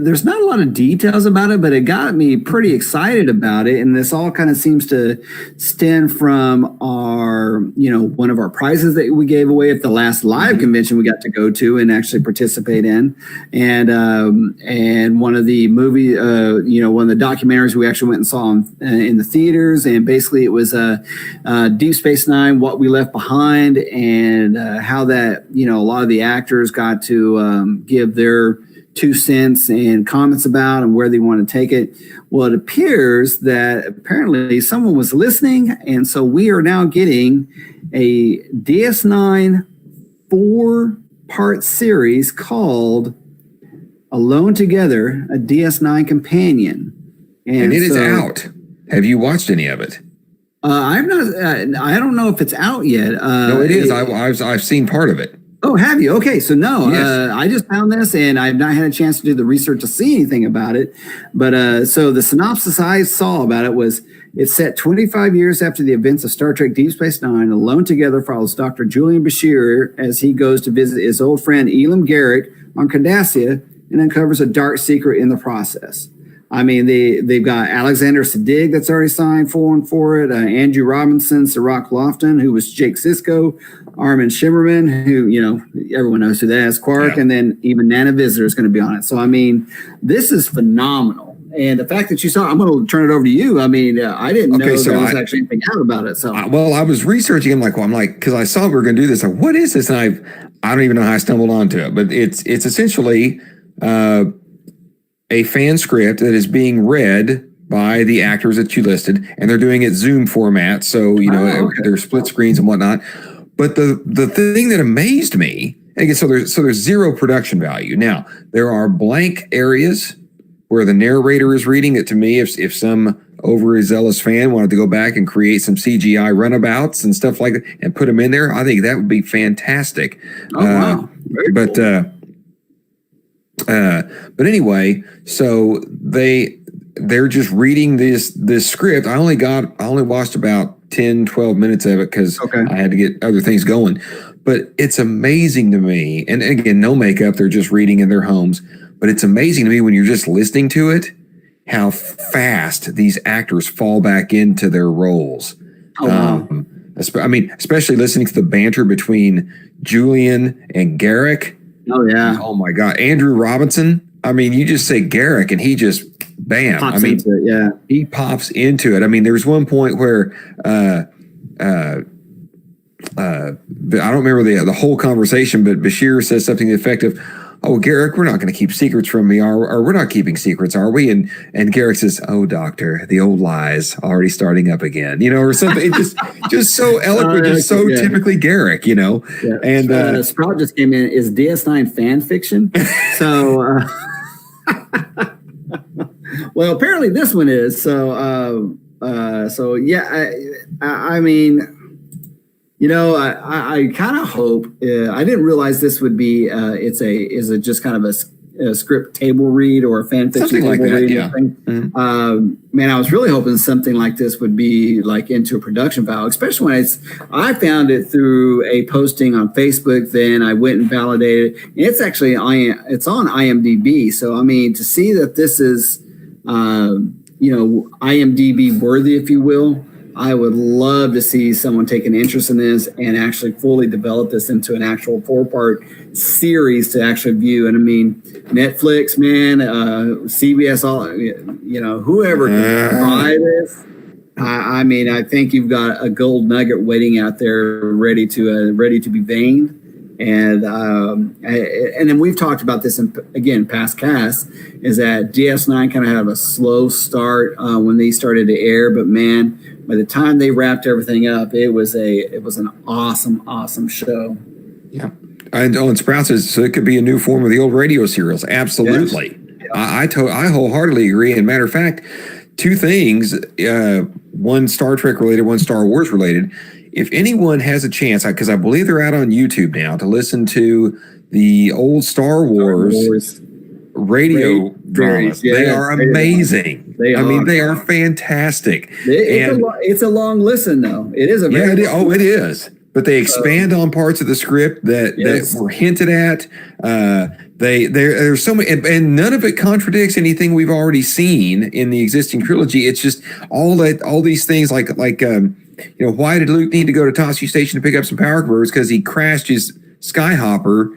B: there's not a lot of details about it, but it got me pretty excited about it. And this all kind of seems to stem from our, one of our prizes that we gave away at the last live convention we got to go to and actually participate in, and one of the movie, one of the documentaries we actually went and saw in the theaters, and basically it was Deep Space Nine, What We Left Behind, and how that a lot of the actors got to give their 2 cents and comments about and where they want to take it. Well, it appears that apparently someone was listening, and so we are now getting a DS9 4-part series called Alone Together, a DS9 companion.
A: And it is out. Have you watched any of it?
B: I've not. I don't know if it's out yet.
A: No, it is. I've seen part of it.
B: Oh, have you? Okay, so no,
A: yes.
B: I just found this, and I've not had a chance to do the research to see anything about it. But so the synopsis I saw about it was, it's set 25 years after the events of Star Trek Deep Space Nine. Alone Together follows Dr. Julian Bashir as he goes to visit his old friend Elam Garrick on Cardassia and uncovers a dark secret in the process. I mean, they've got Alexander Siddig that's already signed for it. Andrew Robinson, Sirach Lofton, who was Jake Sisko, Armin Shimmerman, who, everyone knows who that is, Quark, and then even Nana Visitor is going to be on it. So, I mean, this is phenomenal. And the fact that you saw, I'm going to turn it over to you. I mean, I didn't know there was actually anything out about it. So,
A: I was researching. I'm like, because I saw we were going to do this. Like, what is this? And I don't even know how I stumbled onto it. But it's essentially a fan script that is being read by the actors that you listed, and they're doing it Zoom format. So, there's split screens and whatnot. But the thing that amazed me, again, so there's zero production value. Now, there are blank areas where the narrator is reading it. To me, if some overzealous fan wanted to go back and create some CGI runabouts and stuff like that and put them in there, I think that would be fantastic.
B: Oh, wow. Very cool.
A: But anyway, so they're just reading this script. I only watched about 10, 12 minutes of it because I had to get other things going. But it's amazing to me. And again, no makeup. They're just reading in their homes. But it's amazing to me when you're just listening to it, how fast these actors fall back into their roles.
B: Oh, wow.
A: Especially listening to the banter between Julian and Garrick.
B: Oh, yeah.
A: Oh, my God. Andrew Robinson. I mean, you just say Garrick and he just, bam.
B: Pops into it, yeah.
A: He pops into it. I mean, there's one point where I don't remember the whole conversation, but Bashir says something effective. "Oh, Garrick, we're not going to keep secrets from me, or we're not keeping secrets, are we?" And Garrick says, "Oh, doctor, the old lies already starting up again," or something. It just so eloquent, just so typically Garrick,
B: Yeah.
A: And
B: Sprout just came in. Is DS9 fan fiction? So, well, apparently this one is. So yeah. I mean, I kind of hope. I didn't realize this would be. Is just kind of a script table read or a fan fiction
A: something like that. Yeah.
B: Mm-hmm. Man, I was really hoping something like this would be like into a production value, especially when I found it through a posting on Facebook. Then I went and validated. It's actually it's on IMDb. So I mean, to see that this is IMDb worthy, if you will. I would love to see someone take an interest in this and actually fully develop this into an actual 4-part series to actually view. And I mean, Netflix, man, CBS, all whoever can buy this. I mean, I think you've got a gold nugget waiting out there, ready to be veined. And then we've talked about this in past casts, is that DS9 kind of had a slow start when they started to air, but man, by the time they wrapped everything up, it was an awesome show.
A: Yeah, and Sprout says so it could be a new form of the old radio serials. Absolutely, yes. I wholeheartedly agree. And matter of fact, two things: one Star Trek related, one Star Wars related. If anyone has a chance, because I believe they're out on YouTube now, to listen to the old Star Wars radio dramas, they are amazing. They are fantastic.
B: It's a long listen, though. It is a very
A: it is. But they expand on parts of the script that were hinted at. There's so many, and none of it contradicts anything we've already seen in the existing trilogy. It's just all these things like why did Luke need to go to Tosche Station to pick up some power converters? Because he crashed his Skyhopper,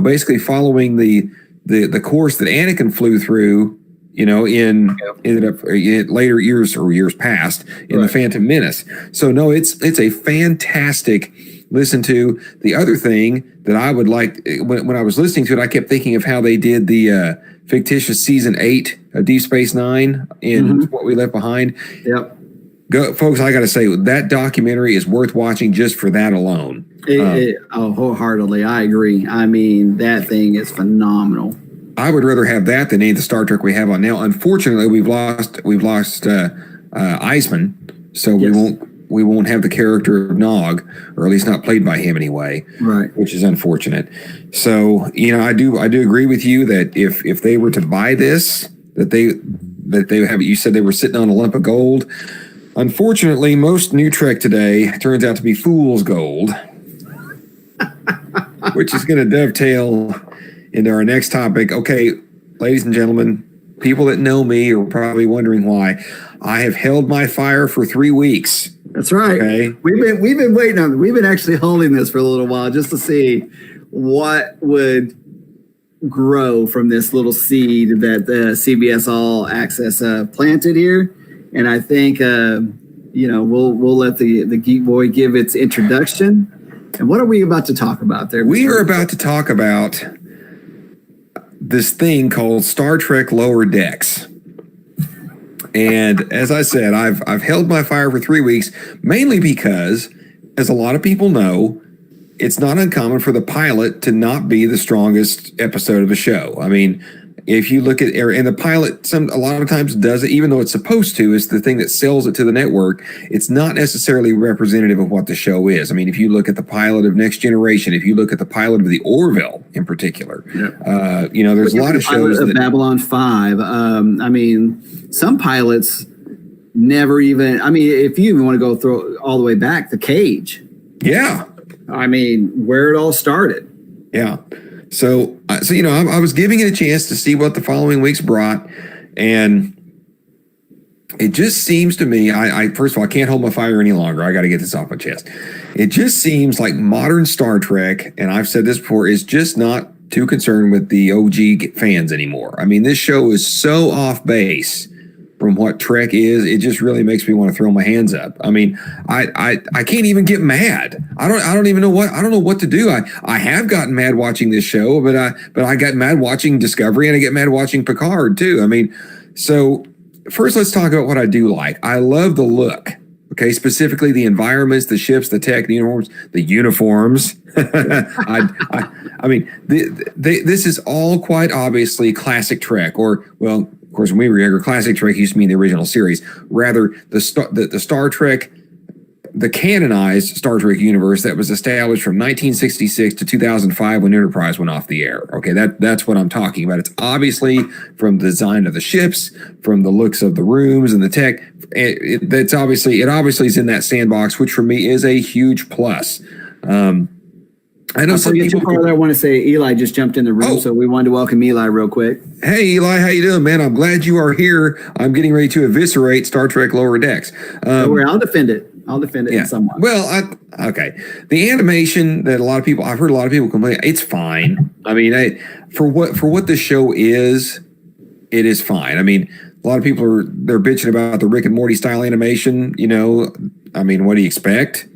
A: basically following the course that Anakin flew through, ended up later years past in The Phantom Menace. So no, it's a fantastic listen to. The other thing that I would like, when I was listening to it, I kept thinking of how they did the fictitious season 8 of Deep Space Nine in What We Left Behind.
B: Yep.
A: Folks, I got to say, that documentary is worth watching just for that alone.
B: Wholeheartedly, I agree. I mean, that thing is phenomenal.
A: I would rather have that than any of the Star Trek we have on now. Unfortunately, we've lost Eisman, so we won't have the character of Nog, or at least not played by him anyway.
B: Right,
A: which is unfortunate. So I do agree with you that if they were to buy this, that they have. You said they were sitting on a lump of gold. Unfortunately, most new Trek today turns out to be fool's gold, which is going to dovetail into our next topic. Okay, ladies and gentlemen, people that know me are probably wondering why I have held my fire for 3 weeks.
B: That's right. Okay, we've been waiting on. We've been actually holding this for a little while just to see what would grow from this little seed that the CBS All Access planted here. And I think, we'll let the Geek Boy give its introduction. And what are we about to talk about there?
A: We are about to talk about this thing called Star Trek Lower Decks. And as I said, I've held my fire for 3 weeks, mainly because, as a lot of people know, it's not uncommon for the pilot to not be the strongest episode of a show. I mean, if you look at, and the pilot a lot of times does it, even though it's supposed to, it's the thing that sells it to the network. It's not necessarily representative of what the show is. I mean, if you look at the pilot of Next Generation, if you look at the pilot of the Orville in particular, there's a lot of shows
B: of Babylon 5. I mean, some pilots never even, if you even want to go through all the way back, The Cage.
A: Yeah.
B: I mean, where it all started.
A: Yeah. So I was giving it a chance to see what the following weeks brought, and it just seems to me, I first of all, I can't hold my fire any longer. I got to get this off my chest. It just seems like modern Star Trek, and I've said this before, is just not too concerned with the OG fans anymore. I mean, this show is so off base from what Trek is, it just really makes me want to throw my hands up. I mean, I can't even get mad. I don't know what to do. I have gotten mad watching this show, but I got mad watching Discovery, and I get mad watching Picard too. I mean, so first let's talk about what I do like. I love the look. Okay, specifically the environments, the ships, the tech, the uniforms. I mean, this is all quite obviously classic Trek, or, well, of course, when we were younger, classic Trek used to mean the original series. Rather, the Star Trek, the canonized Star Trek universe that was established from 1966 to 2005 when Enterprise went off the air. Okay, that's what I'm talking about. It's obviously from the design of the ships, from the looks of the rooms and the tech. It obviously is in that sandbox, which for me is a huge plus. I know some people.
B: I want to say Eli just jumped in the room, so we wanted to welcome Eli real quick.
A: Hey Eli, how you doing, man? I'm glad you are here. I'm getting ready to eviscerate Star Trek Lower Decks.
B: I'll defend it. In somewhat.
A: Well, okay. The animation that I've heard a lot of people complain. It's fine. I mean, for what the show is, it is fine. I mean, a lot of people they're bitching about the Rick and Morty style animation. You know, I mean, what do you expect?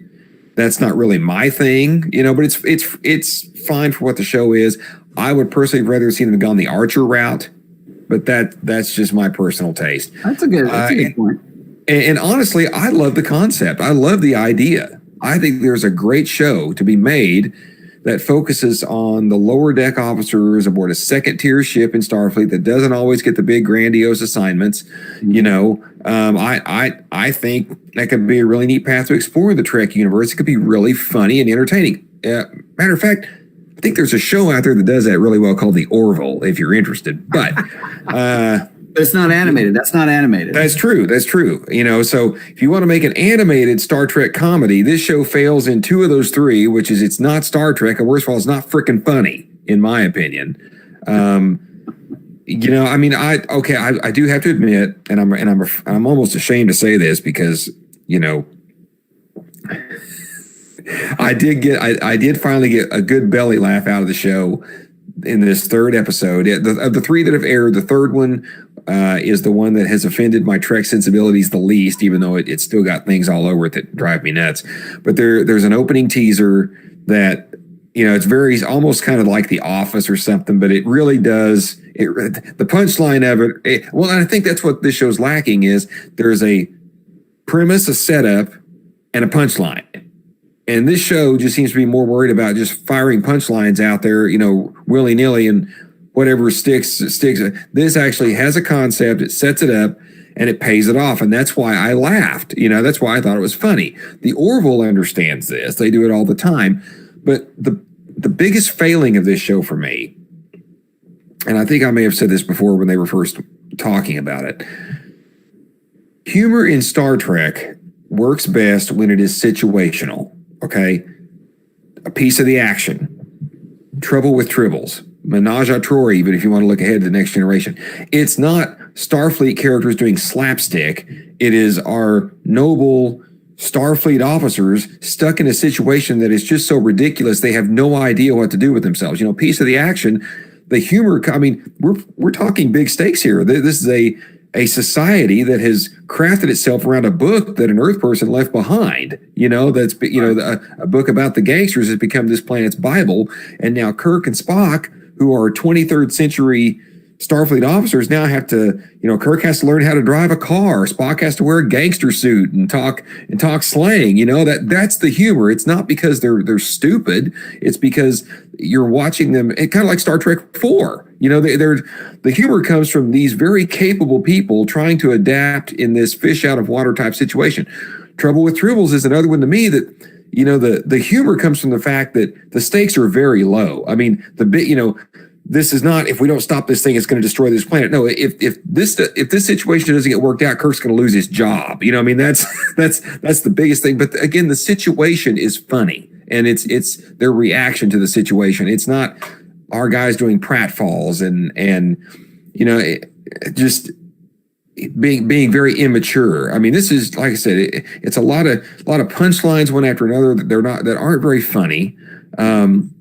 A: That's not really my thing, you know, but it's fine for what the show is. I would personally rather have seen them gone the Archer route, but that's just my personal taste.
B: That's a good point.
A: And honestly, I love the concept. I love the idea. I think there's a great show to be made that focuses on the lower deck officers aboard a second tier ship in Starfleet that doesn't always get the big grandiose assignments. Mm-hmm. You know, I think that could be a really neat path to explore the Trek universe. It could be really funny and entertaining. Matter of fact, I think there's a show out there that does that really well called The Orville, if you're interested. But
B: it's not animated. That's not animated.
A: That's true. You know, so if you want to make an animated Star Trek comedy, this show fails in two of those three, which is it's not Star Trek, and worst of all, it's not freaking funny, in my opinion. You know, I mean, I do have to admit, and I'm almost ashamed to say this because, you know, I did finally get a good belly laugh out of the show in this third episode. Of the three that have aired, the third one is the one that has offended my Trek sensibilities the least, even though it still got things all over it that drive me nuts. But there's an opening teaser that, you know, it's very almost kind of like The Office or something, but it really does. The punchline of it, well, and I think that's what this show's lacking is there's a premise, a setup, and a punchline. And this show just seems to be more worried about just firing punchlines out there, you know, willy-nilly, and whatever sticks. This actually has a concept, it sets it up, and it pays it off. And that's why I laughed. You know, that's why I thought it was funny. The Orville understands this. They do it all the time. But the biggest failing of this show for me, and I think I may have said this before when they were first talking about it, humor in Star Trek works best when it is situational. Okay, a piece of the action, trouble with tribbles, menage a trois, even if you want to look ahead to the next generation. It's not Starfleet characters doing slapstick. It is our noble Starfleet officers stuck in a situation that is just so ridiculous they have no idea what to do with themselves. You know, piece of the action, the humor. I mean, we're talking big stakes here. This is a society that has crafted itself around a book that an Earth person left behind, you know, that's, you know, a book about the gangsters has become this planet's Bible. And now Kirk and Spock, who are 23rd century Starfleet officers, now have to, you know, Kirk has to learn how to drive a car. Spock has to wear a gangster suit and talk slang. You know, that's the humor. It's not because they're stupid. It's because you're watching them. It kind of like Star Trek 4. You know, the humor comes from these very capable people trying to adapt in this fish out of water type situation. Trouble with Tribbles is another one to me that, you know, the humor comes from the fact that the stakes are very low. I mean, you know, this is not, if we don't stop this thing, it's going to destroy this planet. No, if this situation doesn't get worked out, Kirk's going to lose his job. You know, I mean, that's the biggest thing. But again, the situation is funny, and it's their reaction to the situation. It's not our guys doing pratfalls and you know, just being very immature. I mean, this is, like I said, it's a lot of punchlines one after another that aren't very funny, and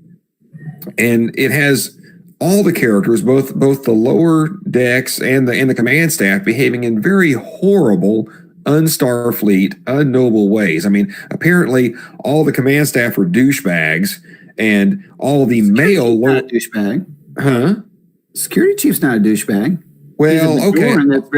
A: it has all the characters, both the lower decks and the command staff, behaving in very horrible, un-Starfleet, unnoble ways. I mean, apparently all the command staff were douchebags, and all the male
B: not a douchebag.
A: Huh?
B: Security chief's not a douchebag.
A: Well, okay.
B: That's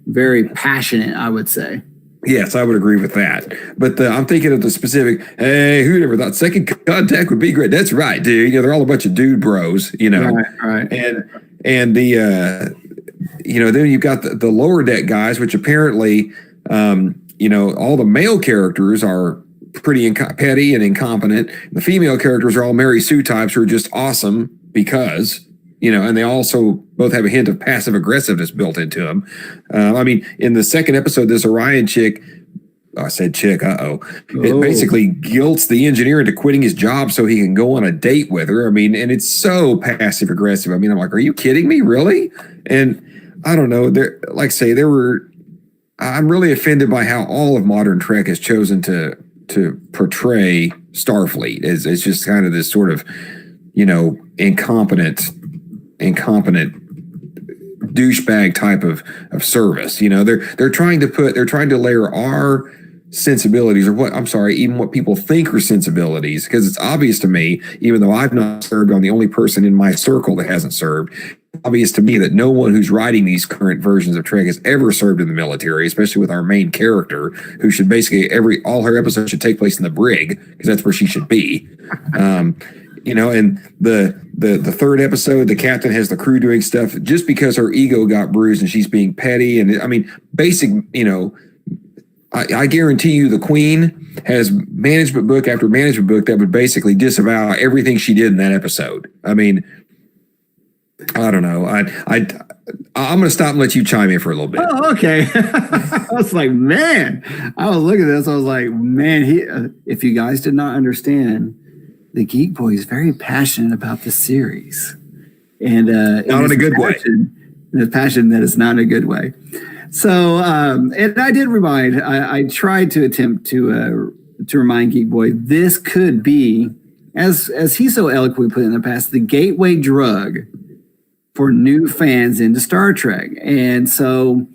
B: very passionate, I would say.
A: Yes, I would agree with that. But I'm thinking of the specific, hey, who ever thought second contact would be great? That's right, dude. They're all a bunch of dude bros,
B: Right.
A: And the, then you've got the lower deck guys, which apparently, all the male characters are pretty petty and incompetent. The female characters are all Mary Sue types who are just awesome because, and they also both have a hint of passive aggressiveness built into them. In the second episode, this Orion chick, I said chick, it basically guilts the engineer into quitting his job so he can go on a date with her. And it's so passive aggressive. I'm like, are you kidding me? Really? And I don't know. I'm really offended by how all of modern Trek has chosen to portray Starfleet as just kind of this sort of, incompetent douchebag type of service. They're trying to layer our sensibilities, or even what people think are sensibilities, because it's obvious to me, even though I've not served, I'm the only person in my circle that hasn't served. Obvious to me that no one who's writing these current versions of Trek has ever served in the military, especially with our main character, who should basically all her episodes should take place in the brig, because that's where she should be. And the third episode, the captain has the crew doing stuff just because her ego got bruised and she's being petty. And I guarantee you the Queen has management book after management book that would basically disavow everything she did in that episode. I don't know. I'm going to stop and let you chime in for a little bit.
B: Oh, okay. I was like, man, I was looking at this. I was like, man, if you guys did not understand, the Geek Boy is very passionate about the series. And
A: not in a good way.
B: The passion that is not in a good way. So, and I did remind, I tried to attempt to remind Geek Boy, this could be, as he so eloquently put in the past, the gateway drug for new fans into Star Trek. And so,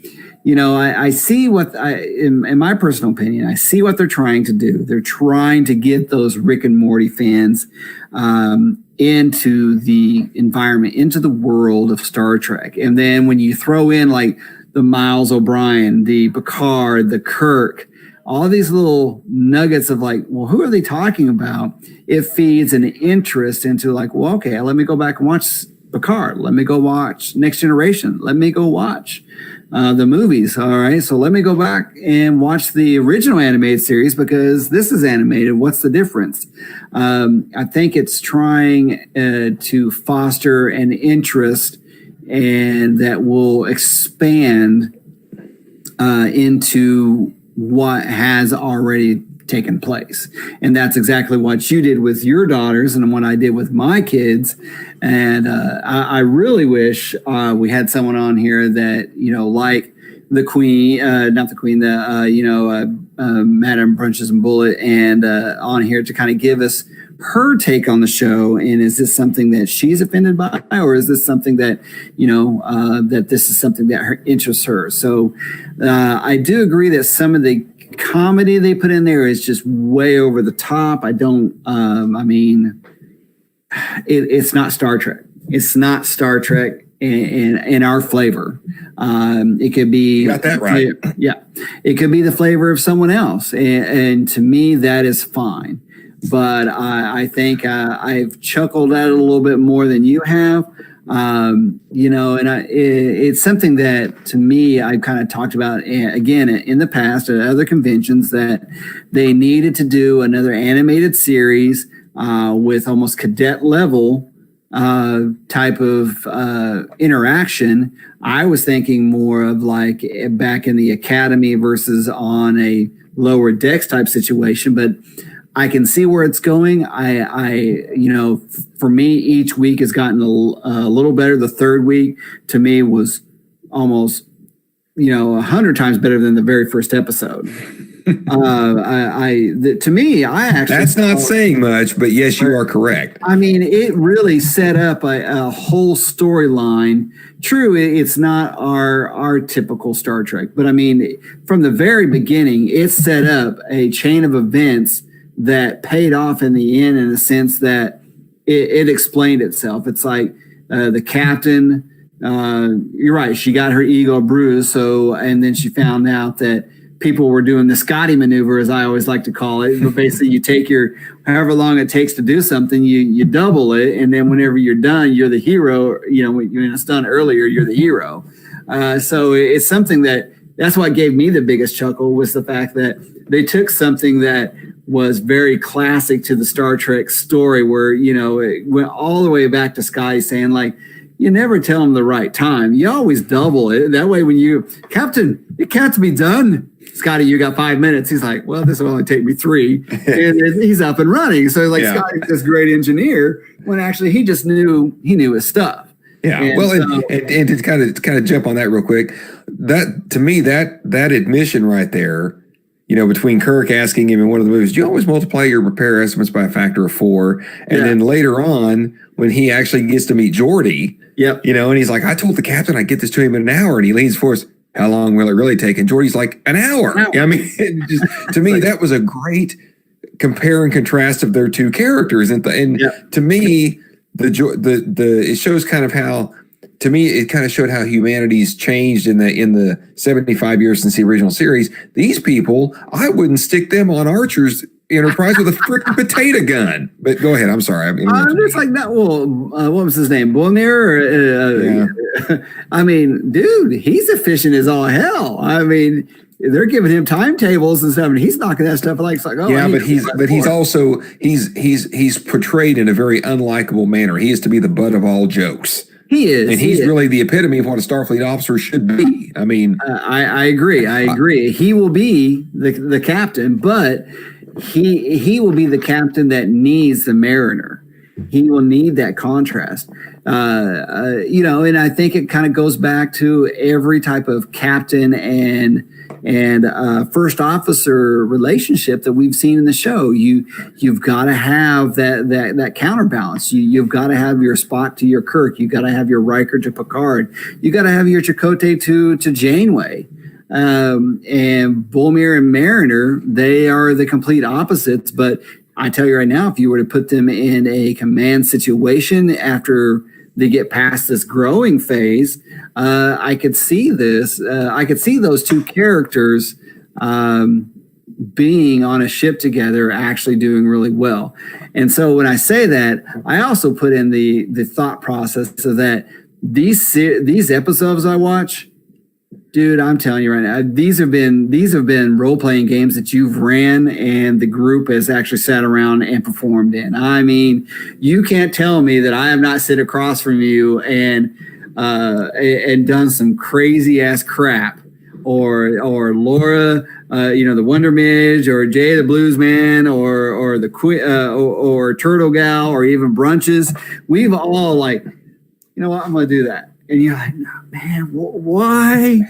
B: I see in my personal opinion, I see what they're trying to do. They're trying to get those Rick and Morty fans into the environment, into the world of Star Trek. And then when you throw in like the Miles O'Brien, the Picard, the Kirk, all these little nuggets of like, well, who are they talking about? It feeds an interest into like, well, okay, let me go back and watch Picard. Let me go watch Next Generation. Let me go watch the movies. All right. So let me go back and watch the original animated series because this is animated. What's the difference? I think it's trying to foster an interest and that will expand into what has already taken place. And that's exactly what you did with your daughters and what I did with my kids. And I really wish we had someone on here that, like the Queen, not the Queen, Madam Brunches and Bullet, and on here to kind of give us her take on the show. And is this something that she's offended by, or is this something that, that this is something that interests her? So I do agree that some of the comedy they put in there is just way over the top. It's not Star Trek. It's not Star Trek in our flavor. It could be,
A: you got that right.
B: Yeah, it could be the flavor of someone else, and to me that is fine. But I think I've chuckled at it a little bit more than you have. It's something that to me I've kind of talked about again in the past at other conventions, that they needed to do another animated series with almost cadet level type of interaction. I was thinking more of like back in the academy versus on a lower decks type situation, but I can see where it's going. For me, each week has gotten a little better. The third week to me was almost, 100 times better than the very first episode. To me, I actually
A: that's not saying much, but yes, you are correct.
B: I mean, it really set up a whole storyline. True, it's not our typical Star Trek, but I mean, from the very beginning, it set up a chain of events that paid off in the end, in a sense that it explained itself. It's like the captain. You're right. She got her ego bruised. So, and then she found out that people were doing the Scotty maneuver, as I always like to call it. But basically, you take your however long it takes to do something, you double it, and then whenever you're done, you're the hero. You know, when it's done earlier, you're the hero. So it's something that's what gave me the biggest chuckle, was the fact that they took something that was very classic to the Star Trek story, where it went all the way back to Scotty saying, like, you never tell them the right time. You always double it. That way, when Captain, it can't be done. Scotty, you got 5 minutes. He's like, well, this will only take me 3. And he's up and running. So like, yeah. Scotty's this great engineer, when actually he just knew his stuff.
A: Yeah. And to kind of jump on that real quick, that to me, that admission right there, between Kirk asking him in one of the movies, do you always multiply your repair estimates by a factor of 4? And then later on, when he actually gets to meet Geordi, and he's like, I told the captain I'd get this to him in an hour. And he leans forward, how long will it really take? And Geordi's like, an hour. I mean, to me, that was a great compare and contrast of their two characters. And to me, it shows kind of how, to me, it kind of showed how humanity's changed in the 75 years since the original series. These people, I wouldn't stick them on Archer's Enterprise with a freaking potato gun. But go ahead. I'm sorry.
B: I'm just like that. Well, what was his name? Boromir? I mean, dude, he's efficient as all hell. I mean, they're giving him timetables and stuff, and he's knocking that stuff like,
A: yeah, but he's also portrayed in a very unlikable manner. He is to be the butt of all jokes.
B: He is,
A: and he's really the epitome of what a Starfleet officer should be. I mean,
B: I agree. He will be the captain, but he will be the captain that needs the mariner. He will need that contrast, and I think it kind of goes back to every type of captain and first officer relationship that we've seen in the show. You've got to have that counterbalance. You've got to have your Spock to your Kirk. You've got to have your Riker to Picard. You got to have your Chakotay to Janeway. And Boromir and Mariner, they are the complete opposites. But I tell you right now, if you were to put them in a command situation after they get past this growing phase, I could see this. I could see those two characters being on a ship together, actually doing really well. And so when I say that, I also put in the thought process so that these episodes I watch, dude, I'm telling you right now, these have been role-playing games that you've ran and the group has actually sat around and performed in. I mean, you can't tell me that I have not sit across from you and done some crazy ass crap, or Laura, the Wonder Midge, or Jay the Blues Man, or the or Turtle Gal, or even Brunches. We've all like, you know what, I'm gonna do that. And you're like, no, man, why?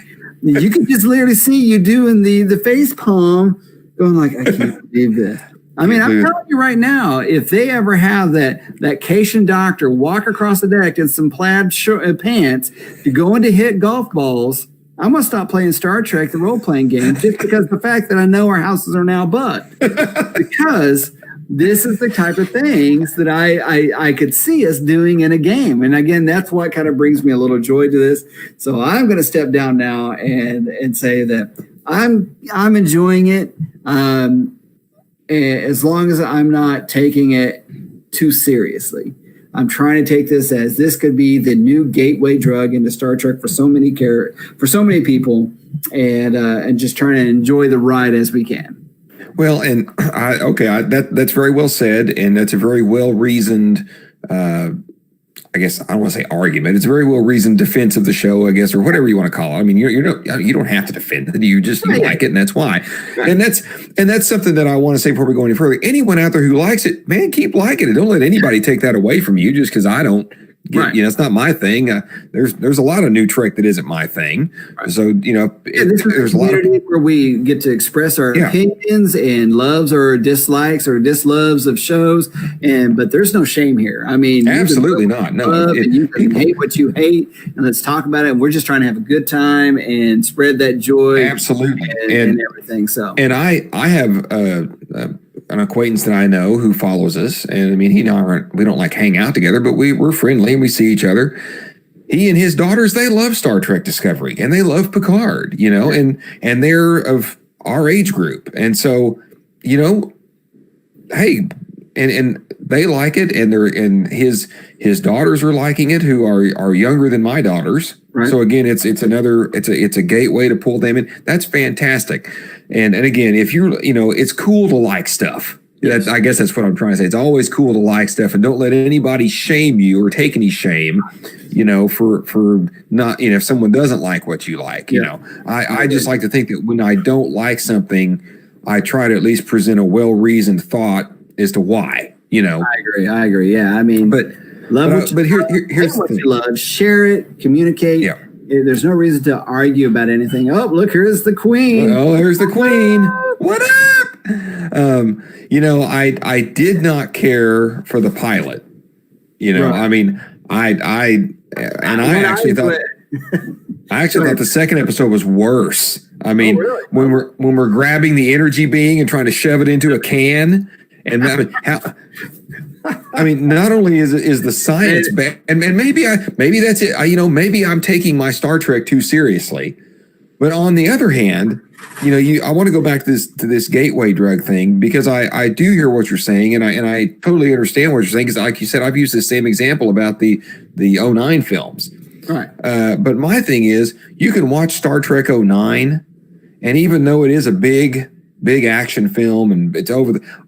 B: You can just literally see you doing the face palm, going like, I can't believe this. I mean, I'm telling you right now, if they ever have that Cation doctor walk across the deck in some plaid pants to go in to hit golf balls, I'm going to stop playing Star Trek, the role-playing game, just because the fact that I know our houses are now bugged. Because this is the type of things that I could see us doing in a game. And again, that's what kind of brings me a little joy to this. So I'm going to step down now and say that I'm enjoying it, as long as I'm not taking it too seriously. I'm trying to take this as this could be the new gateway drug into Star Trek for so many people, and just trying to enjoy the ride as we can.
A: Well, and that's very well said, and that's a very well reasoned. I guess I don't want to say argument. It's a very well reasoned defense of the show, I guess, or whatever you want to call it. I mean, you don't have to defend it. You like it, and that's why. Right. And that's something that I want to say before we go any further. Anyone out there who likes it, man, keep liking it. Don't let anybody take that away from you just because I don't.
B: Right.
A: It's not my thing. There's a lot of new Trek that isn't my thing. Right. So,
B: there's a lot of where we get to express our opinions and loves or dislikes or disloves of shows. But there's no shame here. I mean,
A: absolutely not. No,
B: you can hate what you hate, and let's talk about it. And we're just trying to have a good time and spread that joy.
A: Absolutely.
B: And everything. So,
A: and I have an acquaintance that I know who follows us, and I mean, he and I we don't like hang out together, but we're friendly and we see each other. He and his daughters, they love Star Trek Discovery and they love Picard, and they're of our age group, and so hey, and they like it, and his daughters are liking it, who are younger than my daughters. Right. So again, it's a gateway to pull them in. That's fantastic. And again, if it's cool to like stuff. Yes. I guess that's what I'm trying to say. It's always cool to like stuff, and don't let anybody shame you or take any shame, for not, if someone doesn't like what you like, I just like to think that when I don't like something, I try to at least present a well-reasoned thought as to why,
B: I agree. Yeah. I mean,
A: but here's the thing.
B: You love, share it, communicate. Yeah. There's no reason to argue about anything. Oh, look, here's the Queen.
A: Oh, there's the Queen. What up? I did not care for the pilot. Right. I mean, I actually thought the second episode was worse. I mean, really? when we're grabbing the energy being and trying to shove it into a can, and not only is the science bad, and maybe that's it. Maybe I'm taking my Star Trek too seriously, but on the other hand, I want to go back to this gateway drug thing, because I do hear what you're saying, and I totally understand what you're saying, because like you said, I've used the same example about the 09 films.
B: Right.
A: But my thing is, you can watch Star Trek 09, and even though it is a big action film and it's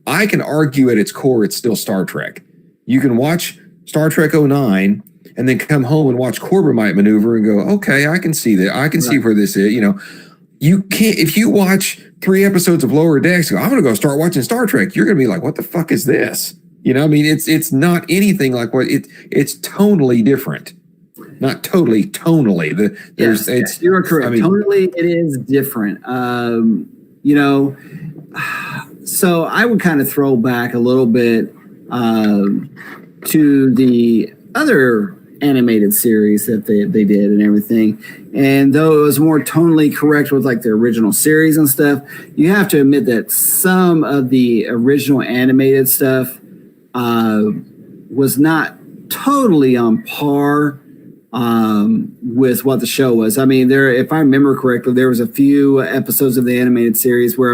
A: I can argue at its core it's still Star Trek. You can watch Star Trek 09 and then come home and watch Corbomite Maneuver and go, okay, I can see that. I can see where this is. You can't, if you watch 3 episodes of Lower Decks, I'm going to go start watching Star Trek, you're going to be like, what the fuck is this? It's not anything like what it's tonally different. Not totally, tonally.
B: You're correct. Tonally, it is different. So I would kind of throw back a little bit to the other animated series that they did and everything. And though it was more tonally correct with like the original series and stuff, you have to admit that some of the original animated stuff was not totally on par with what the show was. I mean, if I remember correctly, there was a few episodes of the animated series where,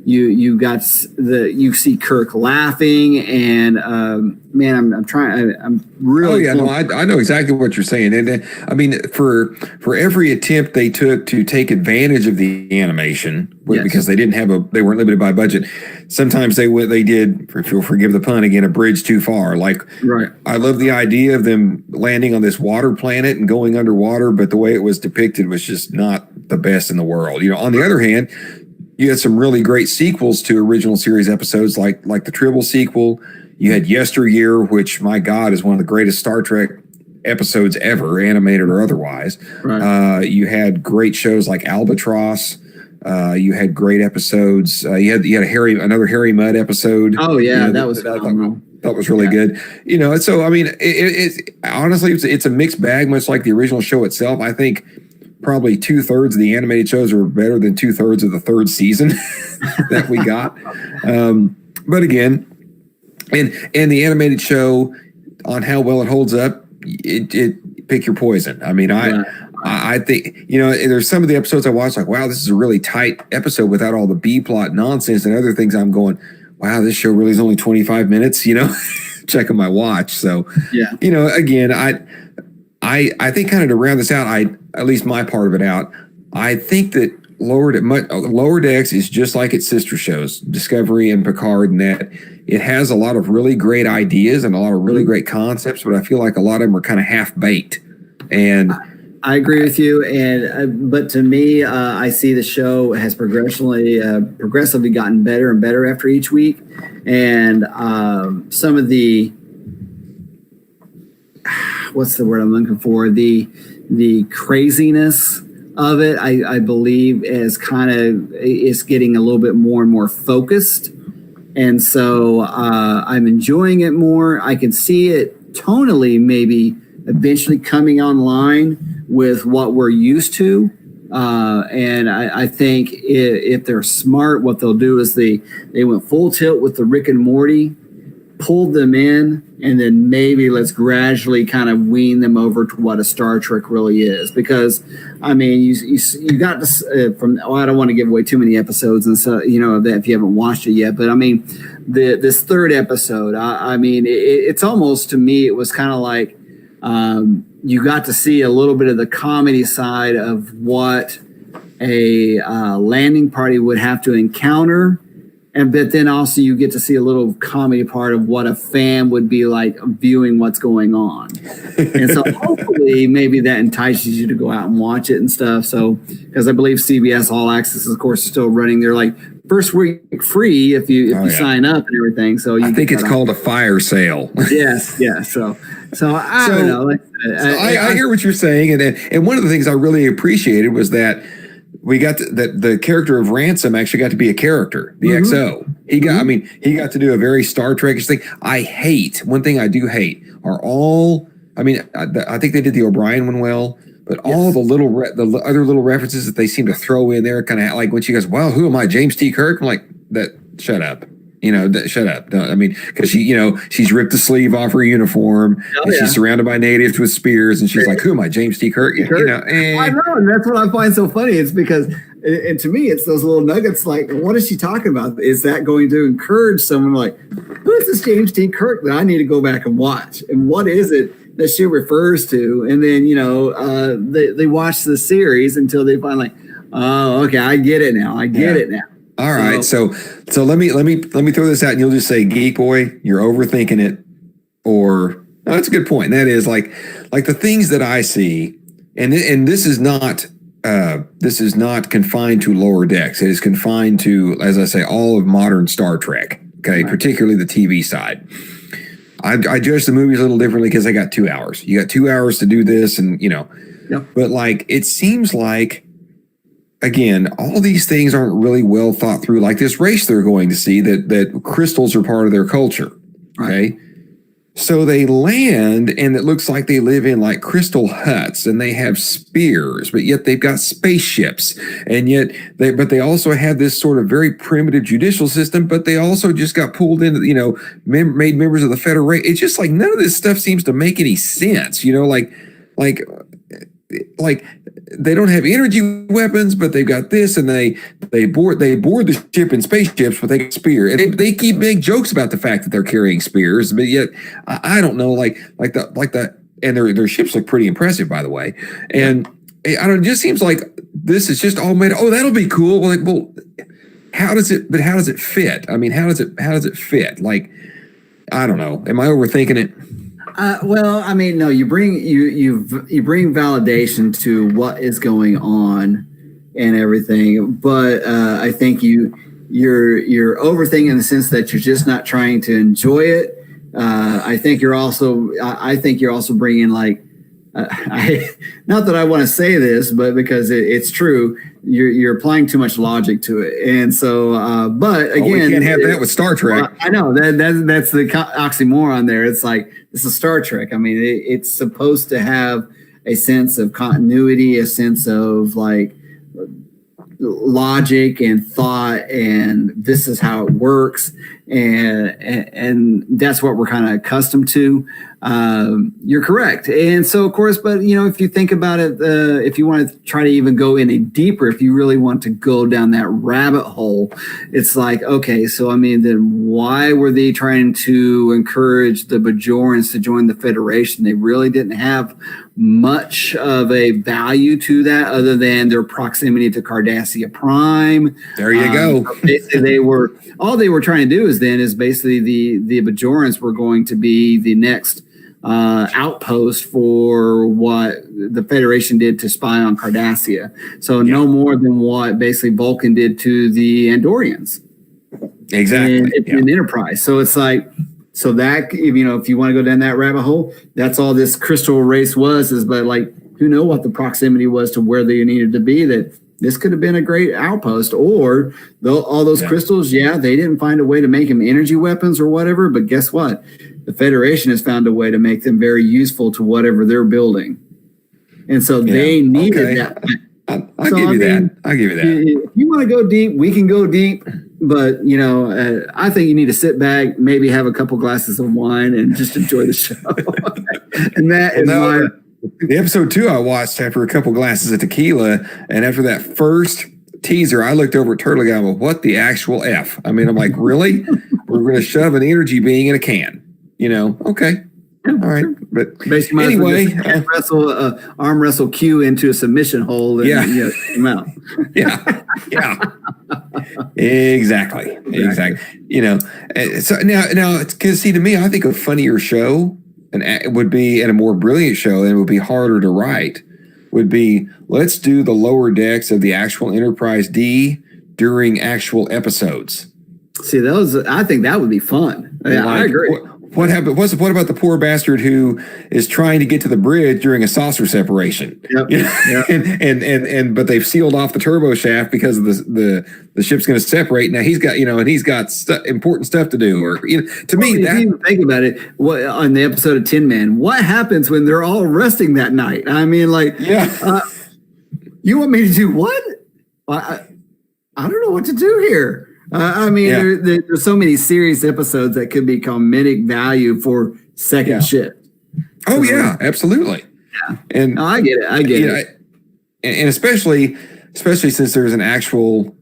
B: you see Kirk laughing, and man, I'm really.
A: Oh yeah, no, I know exactly what you're saying, and for every attempt they took to take advantage of the animation, because they they weren't limited by budget. Sometimes they did, if you'll forgive the pun again, a bridge too far. Like,
B: right.
A: I love the idea of them landing on this water planet and going underwater, but the way it was depicted was just not the best in the world. On the other hand, you had some really great sequels to original series episodes, like the Tribble sequel. You had Yesteryear, which, my God, is one of the greatest Star Trek episodes ever, animated or otherwise.
B: Right.
A: You had great shows like Albatross. You had great episodes. You had another Harry Mudd episode.
B: Oh yeah, that was phenomenal.
A: That was really good. So honestly, it's a mixed bag, much like the original show itself. I think probably 2/3 of the animated shows are better than 2/3 of the third season that we got. But again, and the animated show, on how well it holds up, it pick your poison. I think, there's some of the episodes I watch, like, wow, this is a really tight episode without all the B plot nonsense, and other things I'm going, wow, this show really is only 25 minutes, checking my watch. So,
B: yeah,
A: again, I think, kind of to round this out, at least my part of it out, I think that Lower Decks is just like its sister shows, Discovery and Picard, and that it has a lot of really great ideas and a lot of really great concepts, but I feel like a lot of them are kind of half-baked. And
B: I agree with you, but to me, I see the show has progressively gotten better and better after each week, and some of the what's the word I'm looking for? The craziness of it, I believe, is getting a little bit more and more focused. And so I'm enjoying it more. I can see it tonally maybe eventually coming online with what we're used to. And I think if they're smart, what they'll do is they went full tilt with the Rick and Morty, pulled them in, and then maybe let's gradually kind of wean them over to what a Star Trek really is. Because, I mean, you got this from, I don't want to give away too many episodes and so, that if you haven't watched it yet, but I mean, this third episode, I mean, it's almost, to me, it was kind of like, you got to see a little bit of the comedy side of what a landing party would have to encounter. But then also you get to see a little comedy part of what a fan would be like viewing what's going on. And so hopefully maybe that entices you to go out and watch it and stuff. So, because I believe CBS All Access, of course, is still running their like first week free if you sign up and everything. So I
A: think it's called a fire sale.
B: Yes. So I don't know.
A: I hear what you're saying. And one of the things I really appreciated was that we got the character of Ransom actually got to be a character, the XO. He got to do a very Star Trek-ish thing. One thing I do hate are all, I mean, I think they did the O'Brien one well, but all the other little references that they seem to throw in there, kind of like when she goes, "Well, who am I, James T. Kirk?" I'm like, shut up. Shut up. I mean, because she's ripped the sleeve off her uniform, and she's surrounded by natives with spears, and she's like, "Who am I, James T. Kirk?"
B: I know, and that's what I find so funny. It's because, and to me, it's those little nuggets. Like, what is she talking about? Is that going to encourage someone like, who is this James T. Kirk that I need to go back and watch? And what is it that she refers to? And then they watch the series until they finally, oh, okay, I get it now. All
A: right, so let me throw this out, and you'll just say, "Geek Boy, you're overthinking it," or no, that's a good point. And that is like the things that I see, and this is not confined to Lower Decks. It is confined to, as I say, all of modern Star Trek. Okay, right. Particularly the TV side. I judge the movies a little differently because I got 2 hours. You got 2 hours to do this, and but like it seems like. Again, all these things aren't really well thought through, like this race they're going to see that crystals are part of their culture. Okay. Right. So they land and it looks like they live in like crystal huts and they have spears, but yet they've got spaceships. And yet but they also have this sort of very primitive judicial system, but they also just got pulled into, made members of the Federation. It's just like none of this stuff seems to make any sense, like they don't have energy weapons, but they've got this, and they board the ship in spaceships, but they get spear, and they keep making jokes about the fact that they're carrying spears, but yet I don't know, like the and their ships look pretty impressive, by the way, and I don't know, it just seems like this is just all made. Oh, that'll be cool. Well, how does it fit? I mean, how does it fit? Like, I don't know. Am I overthinking it?
B: Well, I mean, no. You bring validation to what is going on and everything, but I think you're overthinking in the sense that you're just not trying to enjoy it. I think you're also bringing like. Not that I want to say this, but because it's true, you're applying too much logic to it, and so. But again,
A: we can't have that with Star Trek.
B: I know that's the oxymoron there. It's like this is Star Trek. I mean, it's supposed to have a sense of continuity, a sense of like logic and thought, and this is how it works, and that's what we're kind of accustomed to. You're correct. And so, of course, but, if you think about it, if you want to try to even go any deeper, if you really want to go down that rabbit hole, it's like, okay, so, I mean, then why were they trying to encourage the Bajorans to join the Federation? They really didn't have much of a value to that other than their proximity to Cardassia Prime.
A: There you go.
B: Basically, they were trying to do is basically the Bajorans were going to be the next outpost for what the Federation did to spy on Cardassia. So no more than what basically Vulcan did to the Andorians.
A: Exactly.
B: In Enterprise. So it's like, So that, if you want to go down that rabbit hole, that's all this crystal race but like, who know what the proximity was to where they needed to be, that this could have been a great outpost, or all those crystals. Yeah, they didn't find a way to make them energy weapons or whatever, but guess what? The Federation has found a way to make them very useful to whatever they're building. And so they needed that.
A: I'll give you that.
B: If you want to go deep, we can go deep. But, I think you need to sit back, maybe have a couple glasses of wine and just enjoy the show. And that is
A: the episode 2 I watched after a couple glasses of tequila. And after that first teaser, I looked over at Turtle Guy and went, what the actual F? I mean, I'm like, really? We're going to shove an energy being in a can. Okay.
B: Yeah,
A: all right.
B: Sure.
A: But
B: basically,
A: anyway,
B: arm wrestle Q into a submission hold and him out.
A: yeah. Exactly. So now, because see, to me, I think a funnier show and it would be, and a more brilliant show, and it would be harder to write, would be, let's do the lower decks of the actual Enterprise D during actual episodes.
B: See, I think that would be fun. Yeah, I agree.
A: What happened? What about the poor bastard who is trying to get to the bridge during a saucer separation?
B: Yep.
A: And but they've sealed off the turbo shaft because of the ship's going to separate. Now he's got and he's got important stuff to do. Or to me,
B: if you even think about it, on the episode of Tin Man, what happens when they're all resting that night? I mean, you want me to do what? I don't know what to do here. There's so many serious episodes that could be comedic value for second shift.
A: Oh, yeah, absolutely.
B: Yeah.
A: And
B: I get it.
A: And especially since there's an actual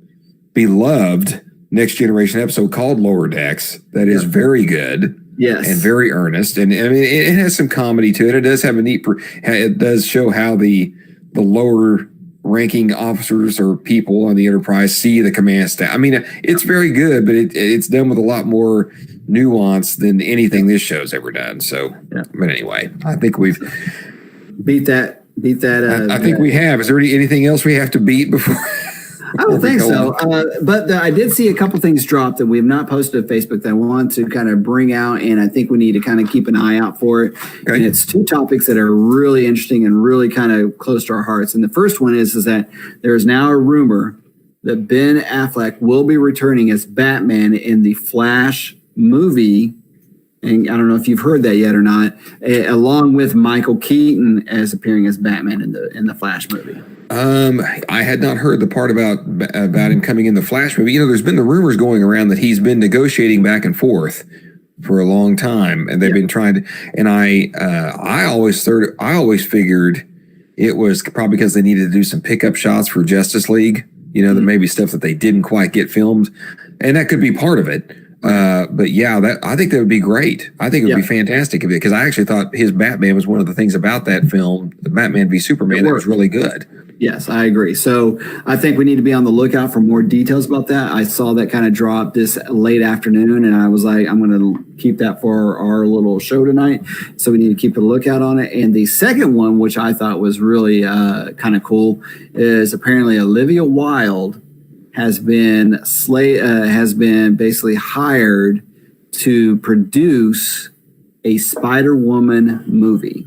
A: beloved Next Generation episode called Lower Decks that is very good.
B: Yes.
A: And very earnest. And I mean, it has some comedy to it. It does have it does show how the lower ranking officers or people on the Enterprise see the command staff. I mean, it's very good, but it's done with a lot more nuance than anything this show's ever done. So, but anyway, I think we've
B: beat that.
A: I think we have. Is there anything else we have to beat before?
B: I don't think so. But I did see a couple things drop that we have not posted to Facebook that I want to kind of bring out, and I think we need to kind of keep an eye out for it. Okay. And it's 2 topics that are really interesting and really kind of close to our hearts. And the first one is that there is now a rumor that Ben Affleck will be returning as Batman in the Flash movie. And I don't know if you've heard that yet or not, along with Michael Keaton as appearing as Batman in the Flash movie.
A: I had not heard the part about him coming in the Flash movie. There's been the rumors going around that he's been negotiating back and forth for a long time, and they've been trying to. And I always figured it was probably because they needed to do some pickup shots for Justice League. That maybe stuff that they didn't quite get filmed, and that could be part of it. But I think that would be great. I think it would be fantastic because I actually thought his Batman was one of the things about that film, the Batman v Superman, that was really good.
B: Yes, I agree. So I think we need to be on the lookout for more details about that. I saw that kind of drop this late afternoon, and I was like, I'm going to keep that for our little show tonight. So we need to keep a lookout on it. And the second one, which I thought was really kind of cool, is apparently Olivia Wilde has been basically hired to produce a Spider-Woman movie.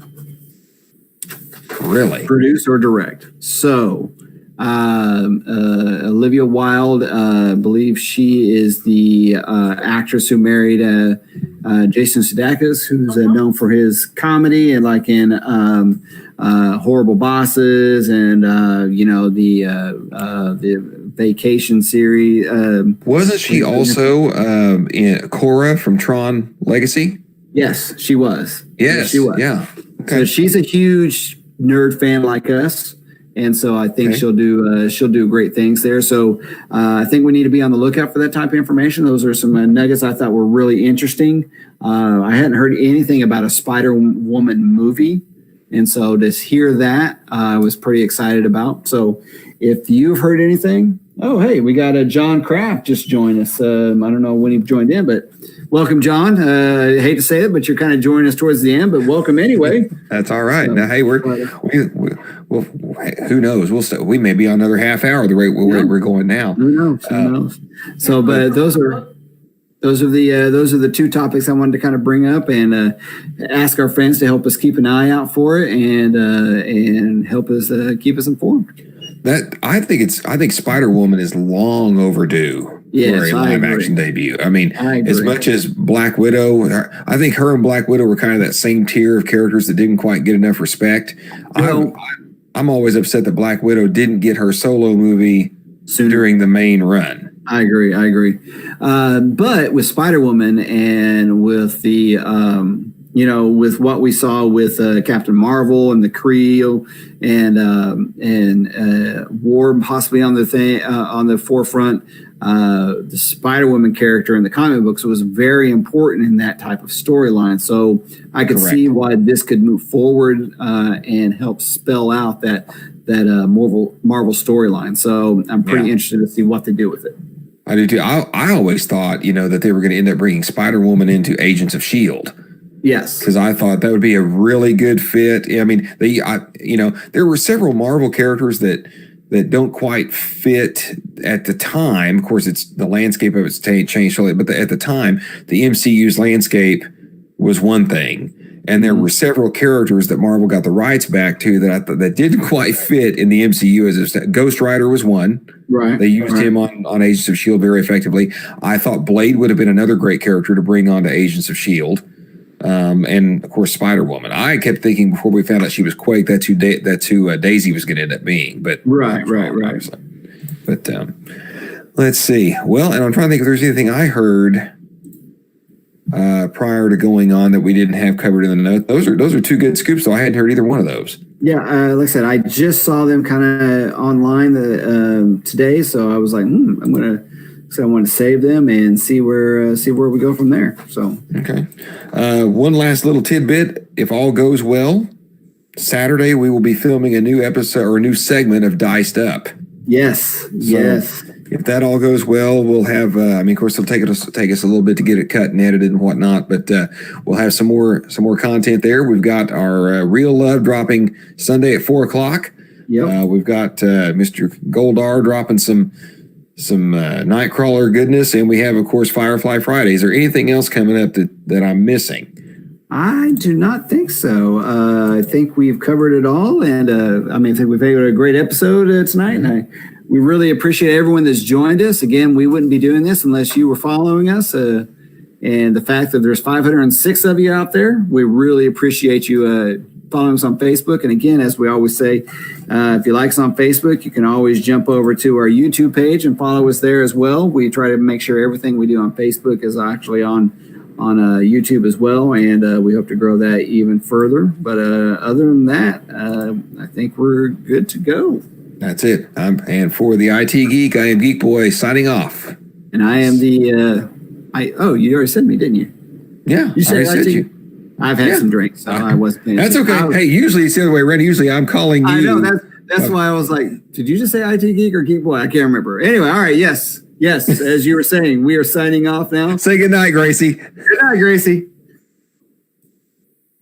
A: Really?
B: Produce or direct. So Olivia Wilde, I believe she is the actress who married Jason Sudeikis, who's known for his comedy and like in Horrible Bosses and the Vacation series.
A: Wasn't she also in Cora from Tron Legacy?
B: Yes, she was.
A: Yes,
B: she was.
A: Yeah. Okay.
B: So she's a huge nerd fan like us, and so I think she'll do great things there. So I think we need to be on the lookout for that type of information. Those are some nuggets I thought were really interesting. I hadn't heard anything about a Spider-Woman movie, and so to hear that, I was pretty excited about. So if you've heard anything, we got a John Kraft just joined us. I don't know when he joined in, but welcome, John. I hate to say it, but you're kind of joining us towards the end, but welcome anyway.
A: That's all right. So, now, hey, we'll who knows? We may be on another half hour the rate we're going now.
B: Who knows? So, but those are those are the two topics I wanted to kind of bring up and ask our friends to help us keep an eye out for it and help us keep us informed.
A: I think Spider-Woman is long overdue for a live action debut. I mean, as much as Black Widow, I think her and Black Widow were kind of that same tier of characters that didn't quite get enough respect. I'm always upset that Black Widow didn't get her solo movie during the main run.
B: I agree. But with Spider-Woman and with the with what we saw with Captain Marvel and the Kree and War possibly on the forefront, the Spider-Woman character in the comic books was very important in that type of storyline. So I could see why this could move forward and help spell out that Marvel storyline. So I'm pretty interested to see what they do with it.
A: I do too. I always thought, that they were going to end up bringing Spider-Woman into Agents of S.H.I.E.L.D.
B: Yes,
A: because I thought that would be a really good fit. I mean, there were several Marvel characters that don't quite fit at the time. Of course, it's the landscape of it's changed slowly, but at the time, the MCU's landscape was one thing, and there were several characters that Marvel got the rights back to that didn't quite fit in the MCU. Ghost Rider was one.
B: Right.
A: They used him on Agents of S.H.I.E.L.D. very effectively. I thought Blade would have been another great character to bring on to Agents of S.H.I.E.L.D. And of course Spider-Woman. I kept thinking before we found out she was Quake, that's who Daisy was going to end up being. But
B: right.
A: But let's see. Well, and I'm trying to think if there's anything I heard prior to going on that we didn't have covered in the note. Those are two good scoops, though. I hadn't heard either one of those.
B: Yeah, like I said, I just saw them kind of online today, so I was like, I want to save them and see where we go from there. So
A: okay, one last little tidbit. If all goes well, Saturday we will be filming a new episode or a new segment of Diced Up.
B: Yes.
A: If that all goes well, we'll have. Of course, it'll take us a little bit to get it cut and edited and whatnot, but we'll have some more content there. We've got our Real Love dropping Sunday at 4:00.
B: Yep.
A: We've got Mr. Goldar dropping some Nightcrawler goodness, and we have, of course, Firefly Friday. Is there anything else coming up that I'm missing?
B: I do not think so. I think we've covered it all, and I think we've had a great episode tonight, and we really appreciate everyone that's joined us. Again, we wouldn't be doing this unless you were following us, and the fact that there's 506 of you out there, we really appreciate you following us on Facebook. And again, as we always say, if you like us on Facebook, you can always jump over to our YouTube page and follow us there as well. We try to make sure everything we do on Facebook is actually on YouTube as well, and we hope to grow that even further. But other than that, I think we're good to go.
A: That's it. And for the IT Geek, I am Geekboy signing off.
B: And I am the you already said me, didn't you?
A: Yeah,
B: you said you. I've had some drinks, so I wasn't paying attention.
A: That's okay. Hey, usually it's the other way around. Usually I'm calling you.
B: I know that's why I was like, did you just say IT Geek or Geekboy? I can't remember. Anyway, all right, yes. As you were saying, we are signing off now.
A: Say good night, Gracie.
B: Good night, Gracie.